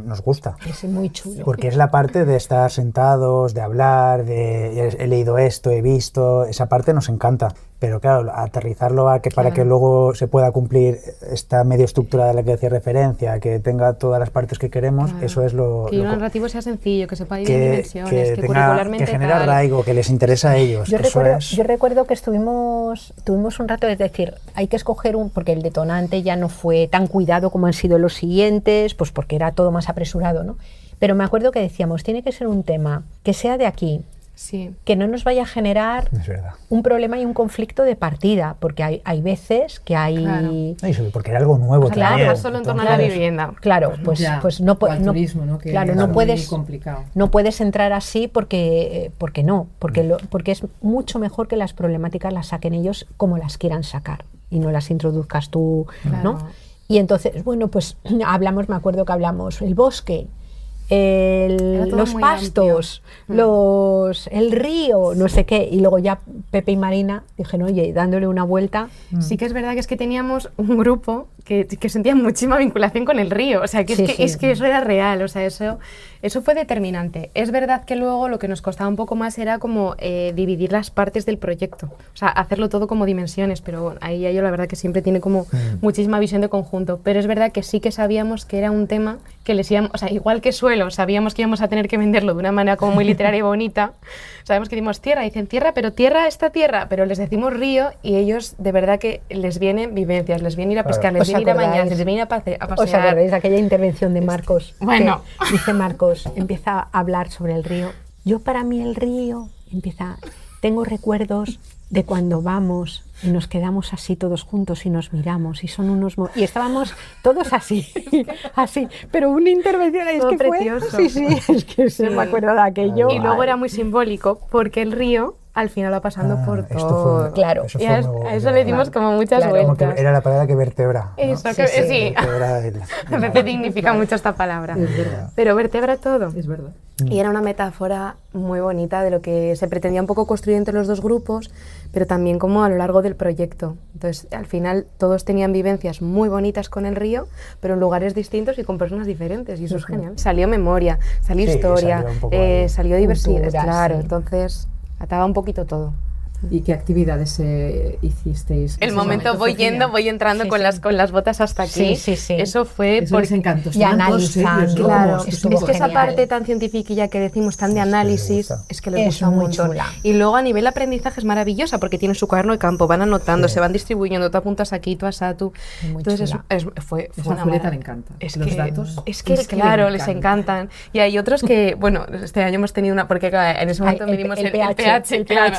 nos gusta. Es muy chulo. Porque es la parte de estar sentados, de hablar, he leído esto, he visto, esa parte nos encanta. pero claro, aterrizarlo a que para que luego se pueda cumplir esta medio estructura de la que decía referencia, que tenga todas las partes que queremos, eso es lo... Que el narrativo sea sencillo, que sepa dividir dimensiones, que curricularmente que genere arraigo, que les interesa a ellos. Yo recuerdo que tuvimos un rato, es decir, hay que escoger porque el detonante ya no fue tan cuidado como han sido los siguientes, pues porque era todo más apresurado, ¿no? Pero me acuerdo que decíamos, tiene que ser un tema que sea de aquí, que no nos vaya a generar un problema y un conflicto de partida, porque hay veces que hay... Claro. Porque era algo nuevo también. No solo en torno a la vivienda. Claro, pues no puedes complicado. No puedes entrar así porque es mucho mejor que las problemáticas las saquen ellos como las quieran sacar y no las introduzcas tú, ¿no? Y entonces, bueno, pues hablamos, me acuerdo que hablamos el bosque, los pastos, el río, no sé qué, y luego ya Pepe y Marina dijeron, oye, dándole una vuelta. Sí que es verdad que es que teníamos un grupo que sentía muchísima vinculación con el río, o sea, es que eso era real, o sea, eso fue determinante. Es verdad que luego lo que nos costaba un poco más era como dividir las partes del proyecto, o sea, hacerlo todo como dimensiones, pero bueno, ahí yo la verdad que siempre tiene como muchísima visión de conjunto, pero es verdad que sí que sabíamos que era un tema que les íbamos, o sea, igual que suelo, sabíamos que íbamos a tener que venderlo de una manera como muy literaria y bonita, sabemos que decimos tierra, dicen tierra, pero les decimos río y ellos de verdad que les vienen vivencias, les viene ir a pescar, les viene ir a bañar, les viene a pasear. ¿Os acordáis de aquella intervención de Marcos? Bueno. Dice Marcos, empieza a hablar sobre el río. Yo para mí el río, tengo recuerdos de cuando vamos y nos quedamos así todos juntos y nos miramos y son y estábamos todos así, pero una intervención es que precioso. Es que sí, me acuerdo de aquello. Y luego era muy simbólico porque el río al final va pasando por todo. Claro. Y a eso le dimos como muchas vueltas. Como que era la palabra que vertebra, ¿no? Eso, sí. A veces dignifica mucho esta palabra. Es verdad. Pero vertebra todo. Es verdad. Y era una metáfora muy bonita de lo que se pretendía un poco construir entre los dos grupos, pero también como a lo largo del proyecto. Entonces, al final, todos tenían vivencias muy bonitas con el río, pero en lugares distintos y con personas diferentes, y eso es genial. Salió memoria, salió historia, salió diversidad, claro, entonces ataba un poquito todo. ¿Y qué actividades hicisteis? El momento voy entrando con las botas hasta aquí. Sí. Eso fue porque les encantó. Y analizando. Claro, es que esa parte tan científica que decimos, tan de análisis, es que les gusta un montón. Chula. Y luego a nivel aprendizaje es maravillosa porque tiene su cuaderno de campo, van anotando, se van distribuyendo, tú apuntas aquí, tú a tú. Entonces fue una Julieta le encanta. Los datos. Es que claro, les encantan. Y hay otros que, bueno, este año hemos tenido una, porque en ese momento medimos el pH, claro.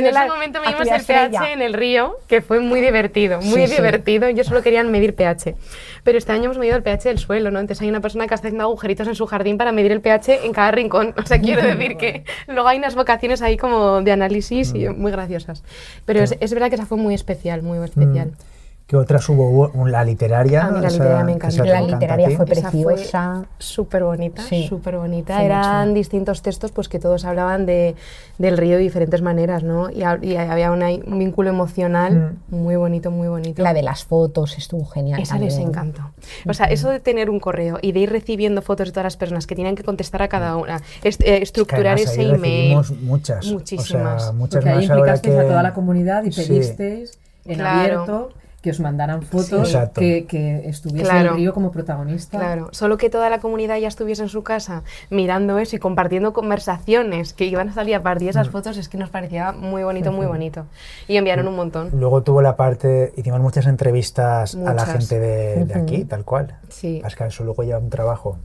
En ese momento medimos el pH en el río, que fue muy divertido, divertido. Yo solo quería medir pH. Pero este año hemos medido el pH del suelo, ¿no? Entonces hay una persona que está haciendo agujeritos en su jardín para medir el pH en cada rincón. O sea, quiero decir que luego hay unas vocaciones ahí como de análisis y muy graciosas. Pero es verdad que esa fue muy especial, muy especial. ¿Qué otras hubo? La literaria. A mí la literaria me encantó. La literaria fue preciosa. Súper bonita, súper bonita. Eran distintos textos pues que todos hablaban del río de diferentes maneras, ¿no? Y había un vínculo emocional muy bonito, muy bonito. La de las fotos estuvo genial. Esa les encantó. O sea, eso de tener un correo y de ir recibiendo fotos de todas las personas que tenían que contestar a cada una, estructurar ese email. Muchas. Muchísimas. O sea, muchas porque más. Ahí implicasteis a toda la comunidad y pedisteis en abierto que os mandaran fotos, que estuviese el río como protagonista. Claro, solo que toda la comunidad ya estuviese en su casa mirando eso y compartiendo conversaciones que iban a salir a partir de esas fotos, es que nos parecía muy bonito, muy bonito. Y enviaron un montón. Luego tuvo la parte, hicimos muchas entrevistas a la gente de aquí, tal cual. Sí. Es que eso luego lleva un trabajo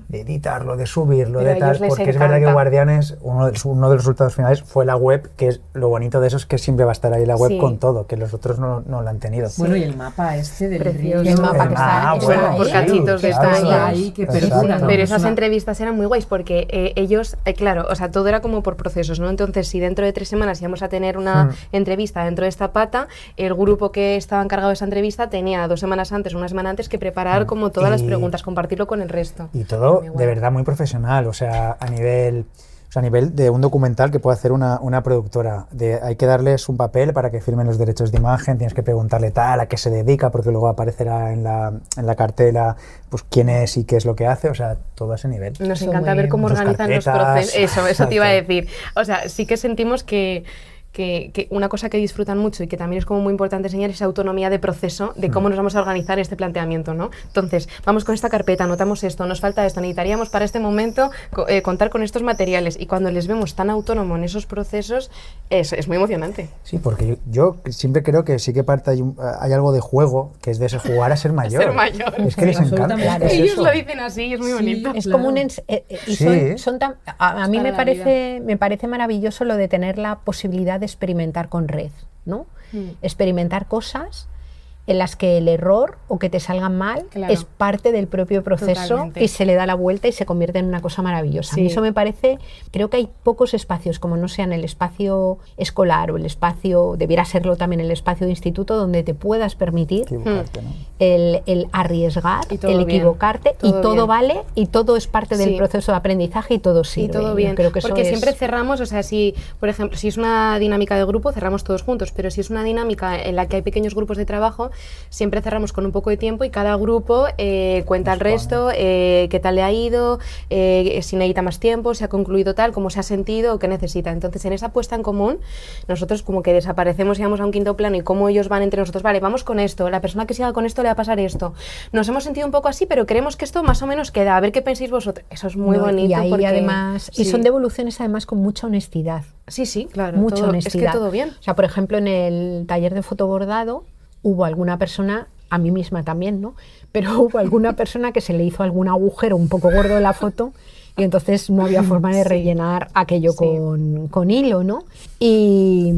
de editarlo, de subirlo, de tal, porque es verdad que Guardianes, uno de los resultados finales fue la web, que es lo bonito de eso es que siempre va a estar ahí la web con todo, que los otros no lo han tenido. Bueno, y el mapa del río. El mapa que está por cachitos de ahí que perduran. Pero esas entrevistas eran muy guays porque ellos, claro, o sea, todo era como por procesos, ¿no? Entonces, si dentro de 3 semanas íbamos a tener una entrevista dentro de esta pata, el grupo que estaba encargado de esa entrevista tenía 2 semanas antes, una semana antes, que preparar como todas las preguntas, compartirlo con el resto. Y todo de verdad muy profesional, o sea, a nivel de un documental que puede hacer una productora. Hay que darles un papel para que firmen los derechos de imagen, tienes que preguntarle tal, a qué se dedica, porque luego aparecerá en la cartela pues quién es y qué es lo que hace, o sea, todo a ese nivel. Nos encanta ver cómo organizan los procesos. Eso te iba a decir. O sea, sí que sentimos que que una cosa que disfrutan mucho y que también es como muy importante enseñar es esa autonomía de proceso de cómo nos vamos a organizar este planteamiento, ¿no? Entonces, vamos con esta carpeta, anotamos esto, nos falta esto, necesitaríamos para este momento contar con estos materiales, y cuando les vemos tan autónomo en esos procesos es muy emocionante. Sí, porque yo siempre creo que sí que hay algo de juego, que es de ese jugar a ser mayor. Ser mayor. Es que les encanta. Claro. Ellos lo dicen así, es muy bonito. Es como un... a mí me parece maravilloso lo de tener la posibilidad de experimentar con red, ¿no? Experimentar cosas en las que el error o que te salgan mal es parte del propio proceso. Totalmente. Y se le da la vuelta y se convierte en una cosa maravillosa. A mí eso me parece, creo que hay pocos espacios, como no sea en el espacio escolar o el espacio, debiera serlo también el espacio de instituto, donde te puedas permitir el arriesgar, el equivocarte, y todo vale, y todo es parte del proceso de aprendizaje y todo sirve. Y todo bien, creo que porque siempre cerramos, o sea, si, por ejemplo, si es una dinámica de grupo, cerramos todos juntos, pero si es una dinámica en la que hay pequeños grupos de trabajo, siempre cerramos con un poco de tiempo y cada grupo cuenta el resto, qué tal le ha ido, si necesita más tiempo, si ha concluido tal, cómo se ha sentido o qué necesita. Entonces, en esa puesta en común, nosotros como que desaparecemos y vamos a un quinto plano, y cómo ellos van entre nosotros, vale, vamos con esto, la persona que siga con esto le va a pasar esto. Nos hemos sentido un poco así, pero creemos que esto más o menos queda, a ver qué pensáis vosotros. Eso es muy bonito. Y ahí porque, además, y son devoluciones además con mucha honestidad. Sí, claro. Mucha honestidad. Es que todo bien. O sea, por ejemplo, en el taller de fotobordado hubo alguna persona, a mí misma también, ¿no? Pero hubo alguna persona que se le hizo algún agujero un poco gordo en la foto, y entonces no había forma de rellenar aquello con hilo, ¿no? Y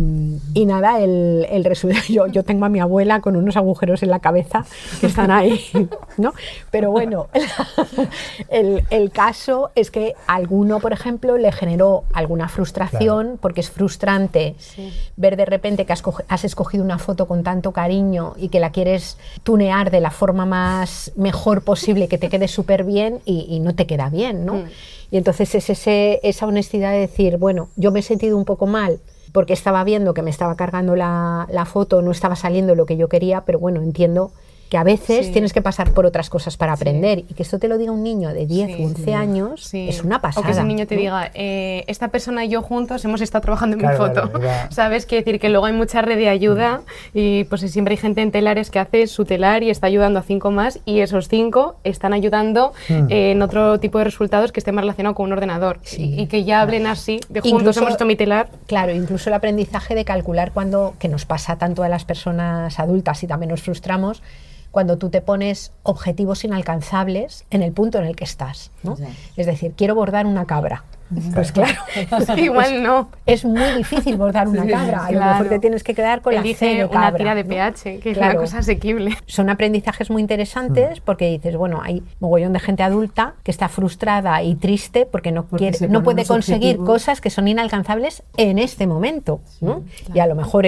nada, el resultado, yo tengo a mi abuela con unos agujeros en la cabeza que están ahí, ¿no? Pero bueno, el caso es que a alguno, por ejemplo, le generó alguna frustración, porque es frustrante ver de repente que has escogido una foto con tanto cariño y que la quieres tunear de la forma más mejor posible, que te quede súper bien, y no te queda bien, ¿no? Y entonces es esa honestidad de decir, bueno, yo me he sentido un poco mal porque estaba viendo que me estaba cargando la foto, no estaba saliendo lo que yo quería, pero bueno, entiendo que a veces tienes que pasar por otras cosas para aprender, y que esto te lo diga un niño de 10 o 11 años es una pasada. O que ese niño te diga, esta persona y yo juntos hemos estado trabajando en mi foto, ¿sabes? Quiere decir que luego hay mucha red de ayuda, y pues siempre hay gente en telares que hace su telar y está ayudando a 5 más, y esos 5 están ayudando en otro tipo de resultados que esté más relacionado con un ordenador, y que ya hablen así, de juntos incluso, hemos hecho mi telar. Claro, incluso el aprendizaje de calcular que nos pasa tanto a las personas adultas y también nos frustramos, cuando tú te pones objetivos inalcanzables en el punto en el que estás, ¿no? Es decir, quiero bordar una cabra. Pues claro, igual no. Es muy difícil bordar una cabra. A lo mejor te tienes que quedar con la C de cabra, una tira de pH, que es una cosa asequible. Son aprendizajes muy interesantes, porque dices, bueno, hay mogollón de gente adulta que está frustrada y triste porque no puede conseguir cosas que son inalcanzables en este momento, ¿no? Y a lo mejor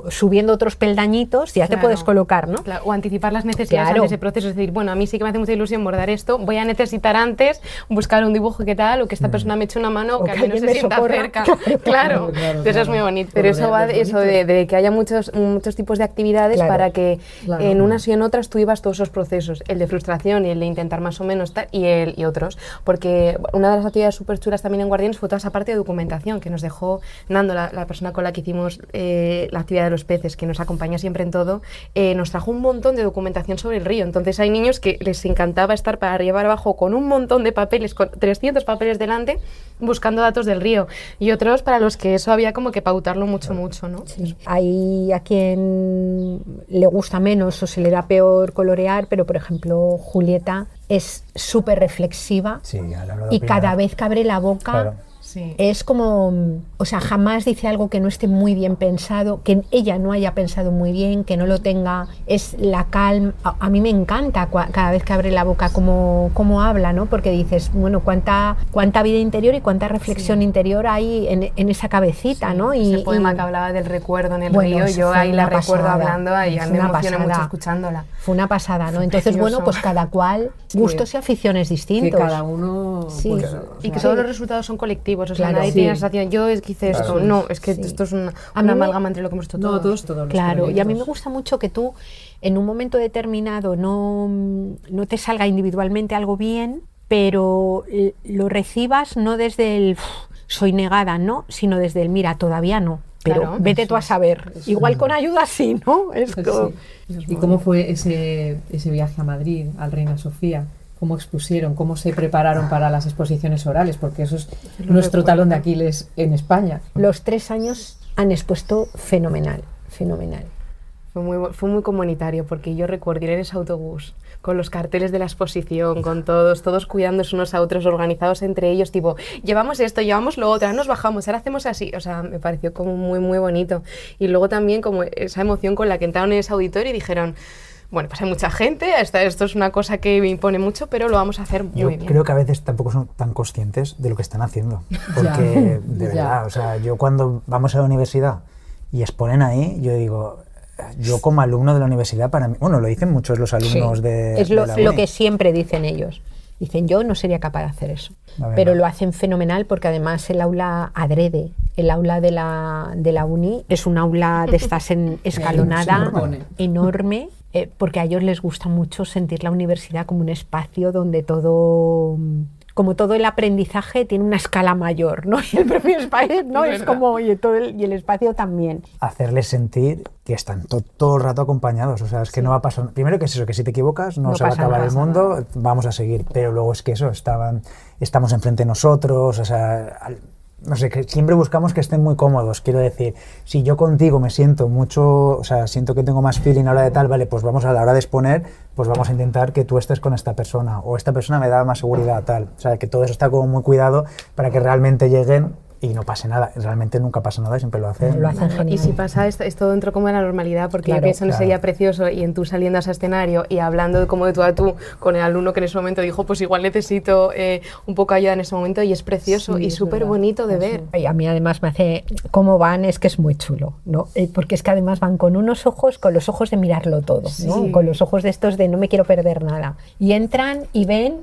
subiendo otros peldañitos ya te puedes colocar, ¿no? O anticipar las necesidades antes de proceso. Es decir, bueno, a mí sí que me hace mucha ilusión bordar esto, voy a necesitar antes buscar un dibujo que tal, o que esta persona me eche una mano, que al menos se sienta cerca. Claro. Eso es muy bonito. Pero eso va de que haya muchos tipos de actividades para que en unas y en otras tú ibas todos esos procesos, el de frustración y el de intentar más o menos tal, y otros. Porque una de las actividades súper chulas también en Guardianes fue toda esa parte de documentación que nos dejó Nando, la persona con la que hicimos la actividad de los peces, que nos acompaña siempre en todo, nos trajo un montón de documentación sobre el río. Entonces hay niños que les encantaba estar para arriba y para abajo con un montón de papeles, con 300 papeles delante, buscando datos del río, y otros para los que eso había como que pautarlo mucho, ¿no? Sí. Hay a quien le gusta menos o se le da peor colorear, pero por ejemplo Julieta es súper reflexiva, y cada vez que abre la boca es como, o sea, jamás dice algo que no esté muy bien pensado, que ella no haya pensado muy bien, que no lo tenga, es la calma. A mí me encanta cada vez que abre la boca cómo habla, ¿no? Porque dices, bueno, cuánta vida interior y cuánta reflexión interior hay en esa cabecita, ¿no? Y ese poema que hablaba del recuerdo en el río, yo ahí la recuerdo hablando, y me emocioné mucho escuchándola. Fue una pasada, ¿no? Entonces, bueno, pues cada cual, gustos y aficiones distintos. Que cada uno... Pues, y que todos los resultados son colectivos, o sea, nadie tiene la sensación, yo es que hice esto, no, es que esto es una amalgama entre lo que hemos hecho todos. Claro, y a mí me gusta mucho que tú, en un momento determinado, no te salga individualmente algo bien, pero lo recibas no desde el soy negada, ¿no? Sino desde el mira, todavía no. pero Claro, vete tú a saber. Igual con ayuda sí, ¿no? Es como... ¿Y cómo fue ese viaje a Madrid, al Reina Sofía? ¿Cómo expusieron? ¿Cómo se prepararon para las exposiciones orales? Porque eso es nuestro talón de Aquiles en España. Los 3 años han expuesto fenomenal. Fue muy comunitario, porque yo recuerdo ir en ese autobús con los carteles de la exposición, con todos cuidándose unos a otros, organizados entre ellos, tipo, llevamos esto, llevamos lo otro, ahora nos bajamos, ahora hacemos así. O sea, me pareció como muy bonito. Y luego también como esa emoción con la que entraron en ese auditorio y dijeron, bueno, pues hay mucha gente, esto es una cosa que me impone mucho, pero lo vamos a hacer muy bien. Yo creo que a veces tampoco son tan conscientes de lo que están haciendo, porque de verdad, o sea, yo cuando vamos a la universidad y exponen ahí, yo digo, yo como alumno de la universidad, para mí, bueno, lo dicen muchos los alumnos de es la lo uni. que siempre dicen ellos. Dicen, yo no sería capaz de hacer eso. Pero lo hacen fenomenal, porque además el aula adrede, el aula de la uni es un aula de estas escalonada, enorme, porque a ellos les gusta mucho sentir la universidad como un espacio donde como todo el aprendizaje tiene una escala mayor, ¿no? Y el propio espacio, ¿no? Es como, y el espacio también. Hacerles sentir que están todo el rato acompañados, o sea, es que no va a pasar. Primero que es eso, que si te equivocas no se va a acabar el mundo, vamos a seguir, pero luego es que eso, estamos enfrente de nosotros, o sea, no sé, que siempre buscamos que estén muy cómodos, quiero decir, si yo contigo me siento mucho, o sea, siento que tengo más feeling a la hora de tal, vale, pues vamos a la hora de exponer, pues vamos a intentar que tú estés con esta persona, o esta persona me da más seguridad, tal, o sea, que todo eso está como muy cuidado para que realmente lleguen y no pase nada. Realmente nunca pasa nada, siempre lo hacen. Lo hacen genial. Y si pasa esto, es todo dentro como de la normalidad, porque yo pienso en ese día precioso y en tú saliendo a ese escenario y hablando como de tú a tú con el alumno que en ese momento dijo, pues igual necesito un poco de ayuda en ese momento, y es precioso y súper bonito de ver. Y a mí además me hace, cómo van, es que es muy chulo, ¿no? Porque es que además van con unos ojos, con los ojos de mirarlo todo, ¿no? Con los ojos de estos de no me quiero perder nada. Y entran y ven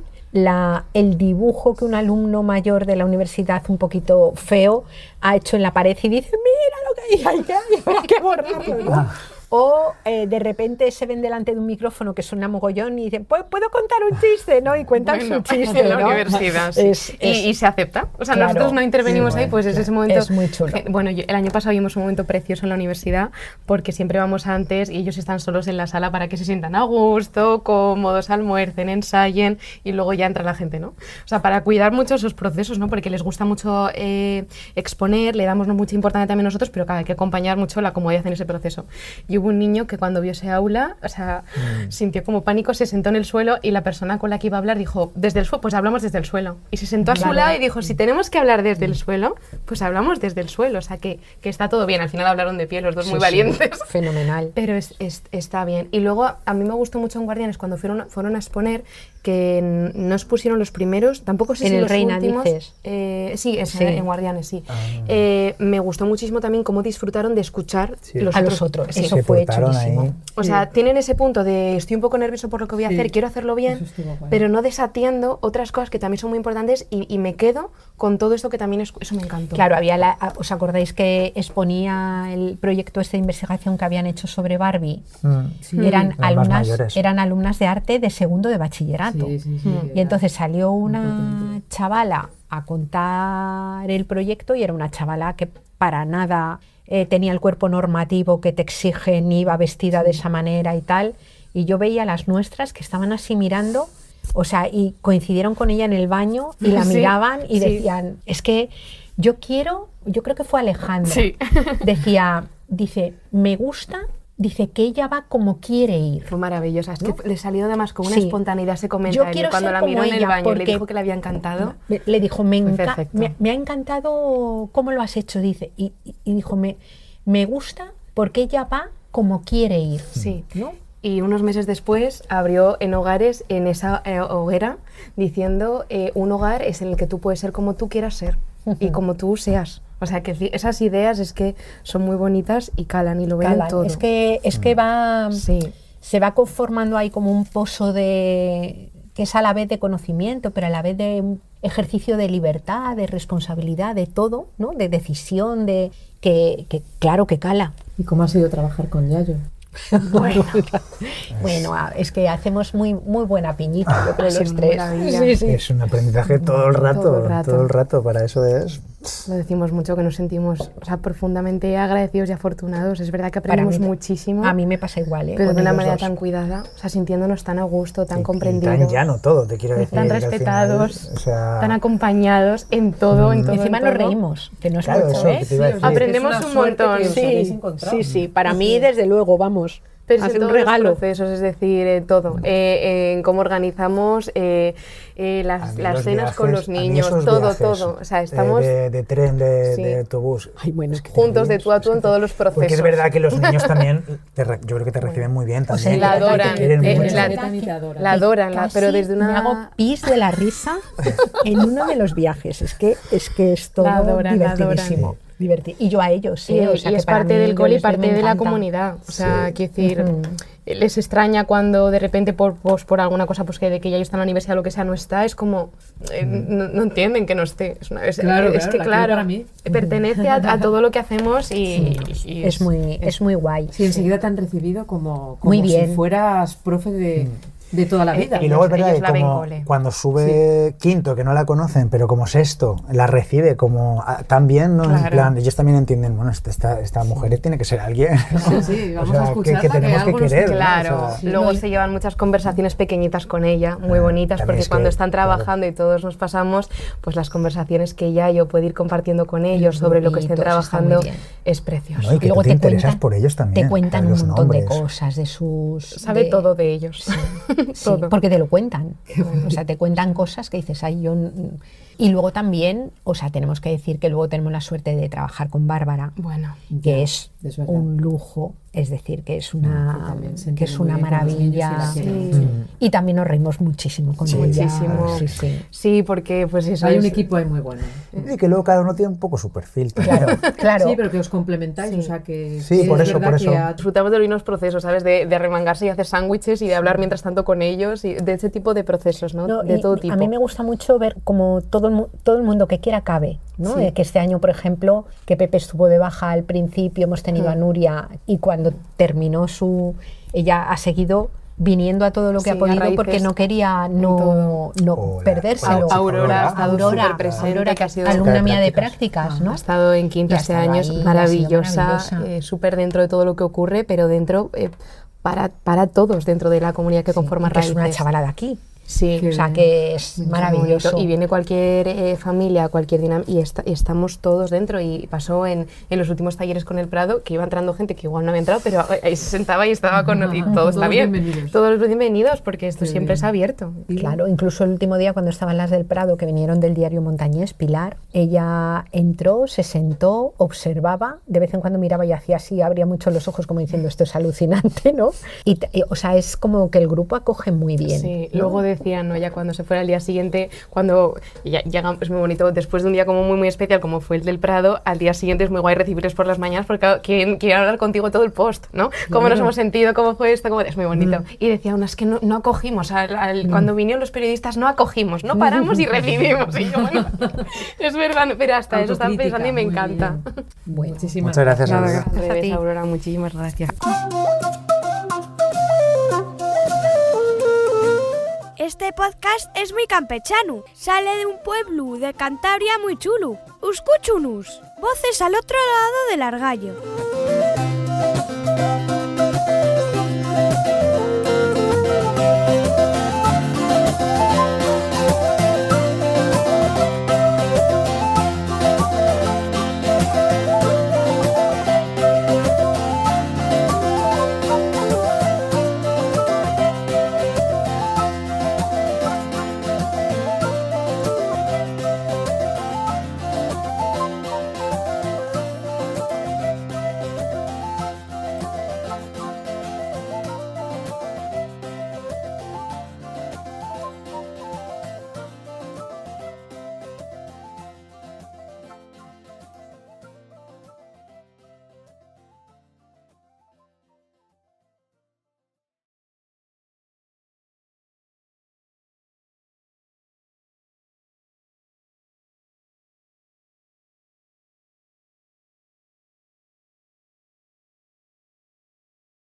el dibujo que un alumno mayor de la universidad, un poquito feo, ha hecho en la pared y dice, mira lo que hay, habrá que borrarlo, ¿no? O de repente se ven delante de un micrófono que suena mogollón y dicen, ¿puedo contar un chiste? ¿No? Y cuentan su chiste, en la ¿no? universidad, y se acepta. O sea, claro, nosotros no intervenimos ahí, pues es ese momento. Es muy chulo. Bueno, el año pasado vimos un momento precioso en la universidad, porque siempre vamos antes y ellos están solos en la sala para que se sientan a gusto, cómodos, almuercen, ensayen, y luego ya entra la gente, ¿no? O sea, para cuidar mucho esos procesos, ¿no? Porque les gusta mucho exponer, le damos mucha importancia también nosotros, pero claro, hay que acompañar mucho la comodidad en ese proceso. Y hubo un niño que cuando vio ese aula, o sea, sintió como pánico, se sentó en el suelo y la persona con la que iba a hablar dijo, desde el suelo, pues hablamos desde el suelo. Y se sentó a su lado y dijo, si tenemos que hablar desde el suelo, pues hablamos desde el suelo. O sea, que está todo bien. Al final hablaron de pie los dos, muy valientes. Fenomenal. Pero está bien. Y luego a mí me gustó mucho en Guardianes cuando fueron a exponer, que no expusieron los primeros, tampoco sé si los Reina, últimos. dices. Sí, en Guardianes, sí. Me gustó muchísimo también cómo disfrutaron de escuchar a los otros. Eso fue chulísimo. O sea, tienen ese punto de estoy un poco nervioso por lo que voy a hacer, quiero hacerlo bien, pero no desatiendo otras cosas que también son muy importantes, y me quedo con todo esto que también eso me encantó. Claro, ¿os acordáis que exponía el proyecto de investigación que habían hecho sobre Barbie? Eran alumnas de arte de segundo de bachillerato. Y entonces salió una chavala a contar el proyecto, y era una chavala que para nada tenía el cuerpo normativo que te exigen, iba vestida de esa manera y tal, y yo veía a las nuestras que estaban así mirando, o sea, y coincidieron con ella en el baño y la miraban y decían, es que yo creo que fue Alejandra, dice, me gusta, dice que ella va como quiere ir. Fue maravillosa, es que le salió además con una Sí. espontaneidad ese comentario. Yo quiero cuando ser la como miró en el ella, baño y le porque dijo que le había encantado. Le dijo, me perfecto. ha encantado cómo lo has hecho, dice, y dijo, me gusta porque ella va como quiere ir. Sí, ¿no? Y unos meses después abrió en Hogares, en esa hoguera, diciendo un hogar es en el que tú puedes ser como tú quieras ser y como tú seas. O sea, que esas ideas es que son muy bonitas y calan y lo ven en todo. Es que va, se va conformando ahí como un pozo que es a la vez de conocimiento, pero a la vez de un ejercicio de libertad, de responsabilidad, de todo, ¿no? De decisión, que claro que cala. ¿Y cómo ha sido trabajar con Yayo? Bueno, es que hacemos muy buena piñita, yo creo, los tres. Es un aprendizaje todo el rato, para eso es Lo decimos mucho, que nos sentimos, o sea, profundamente agradecidos y afortunados. Es verdad que aprendemos muchísimo. A mí me pasa igual, pero de una manera tan cuidada, o sea, sintiéndonos tan a gusto, tan comprendidos. Tan llano todo, te quiero decir. Tan respetados, final, o sea... tan acompañados en todo, en todo. Encima en nos todo. reímos, que no es claro, mucho, eso, ¿eh? que te iba a decir. Aprendemos un montón. Sí, para mí desde luego, vamos. Pero hace en un todos regalo. los procesos, es decir, en todo, en cómo organizamos las cenas con los niños, todo, o sea, estamos de tren, de autobús. Ay, bueno, es que juntos de tú a tú en todos los procesos. Porque es verdad que los niños también, yo creo que te reciben muy bien también. O sea, la adoran, la adoran, pero desde una... Me hago pis de la risa en uno de los viajes, es que es todo divertidísimo. Y yo a ellos, sí. Y, o sea, y que es para parte mí, del cole y les veo, parte me de la encanta. comunidad. O sea, quiero decir, les extraña cuando de repente por alguna cosa, pues que ya están en la universidad o lo que sea, no está, es como, no entienden que no esté. Es que para mí pertenece a todo lo que hacemos y es muy guay. Sí, enseguida te han recibido como muy bien. Si fueras profe de toda la vida. Y luego es verdad que como cuando sube quinto, que no la conocen, pero como sexto, la recibe como tan bien, ¿no? Claro. En plan, ellos también entienden, bueno, esta mujer tiene que ser alguien, ¿no? Sí, vamos o sea, a escucharla, que tenemos que querer. Claro, ¿no? O sea, luego se llevan muchas conversaciones pequeñitas con ella, muy bonitas, porque cuando están trabajando y todos nos pasamos, pues las conversaciones que ella y yo puedo ir compartiendo con ellos sobre lo que estén trabajando es precioso. No, y que luego te interesas por ellos también. Te cuentan un montón de cosas de sus... Sabe todo de ellos. Sí, porque te lo cuentan. O sea, te cuentan cosas que dices, ay, yo... Y luego también, o sea, tenemos que decir que luego tenemos la suerte de trabajar con Bárbara, que es un lujo, es decir, que es una maravilla. Y también nos reímos muchísimo con ella. Muchísimo. Sí, porque pues eso hay un equipo ahí muy bueno. Y que luego cada uno tiene un poco su perfil. Claro. Sí, pero que os complementáis, o sea que... Sí, por eso. Disfrutamos de los mismos procesos, ¿sabes? De remangarse y hacer sándwiches y de hablar mientras tanto con ellos y de ese tipo de procesos, ¿no? De todo tipo. A mí me gusta mucho ver como todo el mundo que quiera cabe, ¿no? Que este año, por ejemplo, que Pepe estuvo de baja al principio, hemos tenido a Nuria y cuando terminó ella ha seguido viniendo a todo lo que ha podido porque no quería perdérselo. Aurora ha estado súper presente, Aurora, que ha sido alumna mía de prácticas, ¿no? Ha estado en quinto este año, es maravillosa, súper dentro de todo lo que ocurre, pero dentro para todos dentro de la comunidad que conforma Raíces. Es una chavala de aquí. Sí, o sea que es maravilloso. Y viene cualquier familia, cualquier dinámica, y estamos todos dentro. Y pasó en los últimos talleres con el Prado, que iba entrando gente que igual no había entrado, pero ahí se sentaba y estaba con y todo está bien. Bienvenidos. Todos bienvenidos, porque esto siempre es abierto. Claro, incluso el último día cuando estaban las del Prado, que vinieron del diario Montañés, Pilar, ella entró, se sentó, observaba, de vez en cuando miraba y hacía así, abría mucho los ojos como diciendo esto es alucinante, ¿no? Y o sea, es como que el grupo acoge muy bien. Sí, ¿no? Luego decían, ¿no? Ya cuando se fuera el día siguiente, cuando ya es muy bonito, después de un día como muy especial como fue el del Prado, al día siguiente es muy guay recibirles por las mañanas porque claro, quieren hablar contigo todo el post, ¿no? Cómo nos hemos sentido, cómo fue esto, es muy bonito. Y decía es que no acogimos, cuando vinieron los periodistas no acogimos, no paramos y recibimos. Y yo, bueno, es verdad, pero hasta eso están pensando y me encanta. Bueno, muchas gracias, Aurora. Gracias, Aurora, muchísimas gracias. Este podcast es muy campechano. Sale de un pueblo de Cantabria muy chulo. Escuchunus. Voces al otro lado del argallo.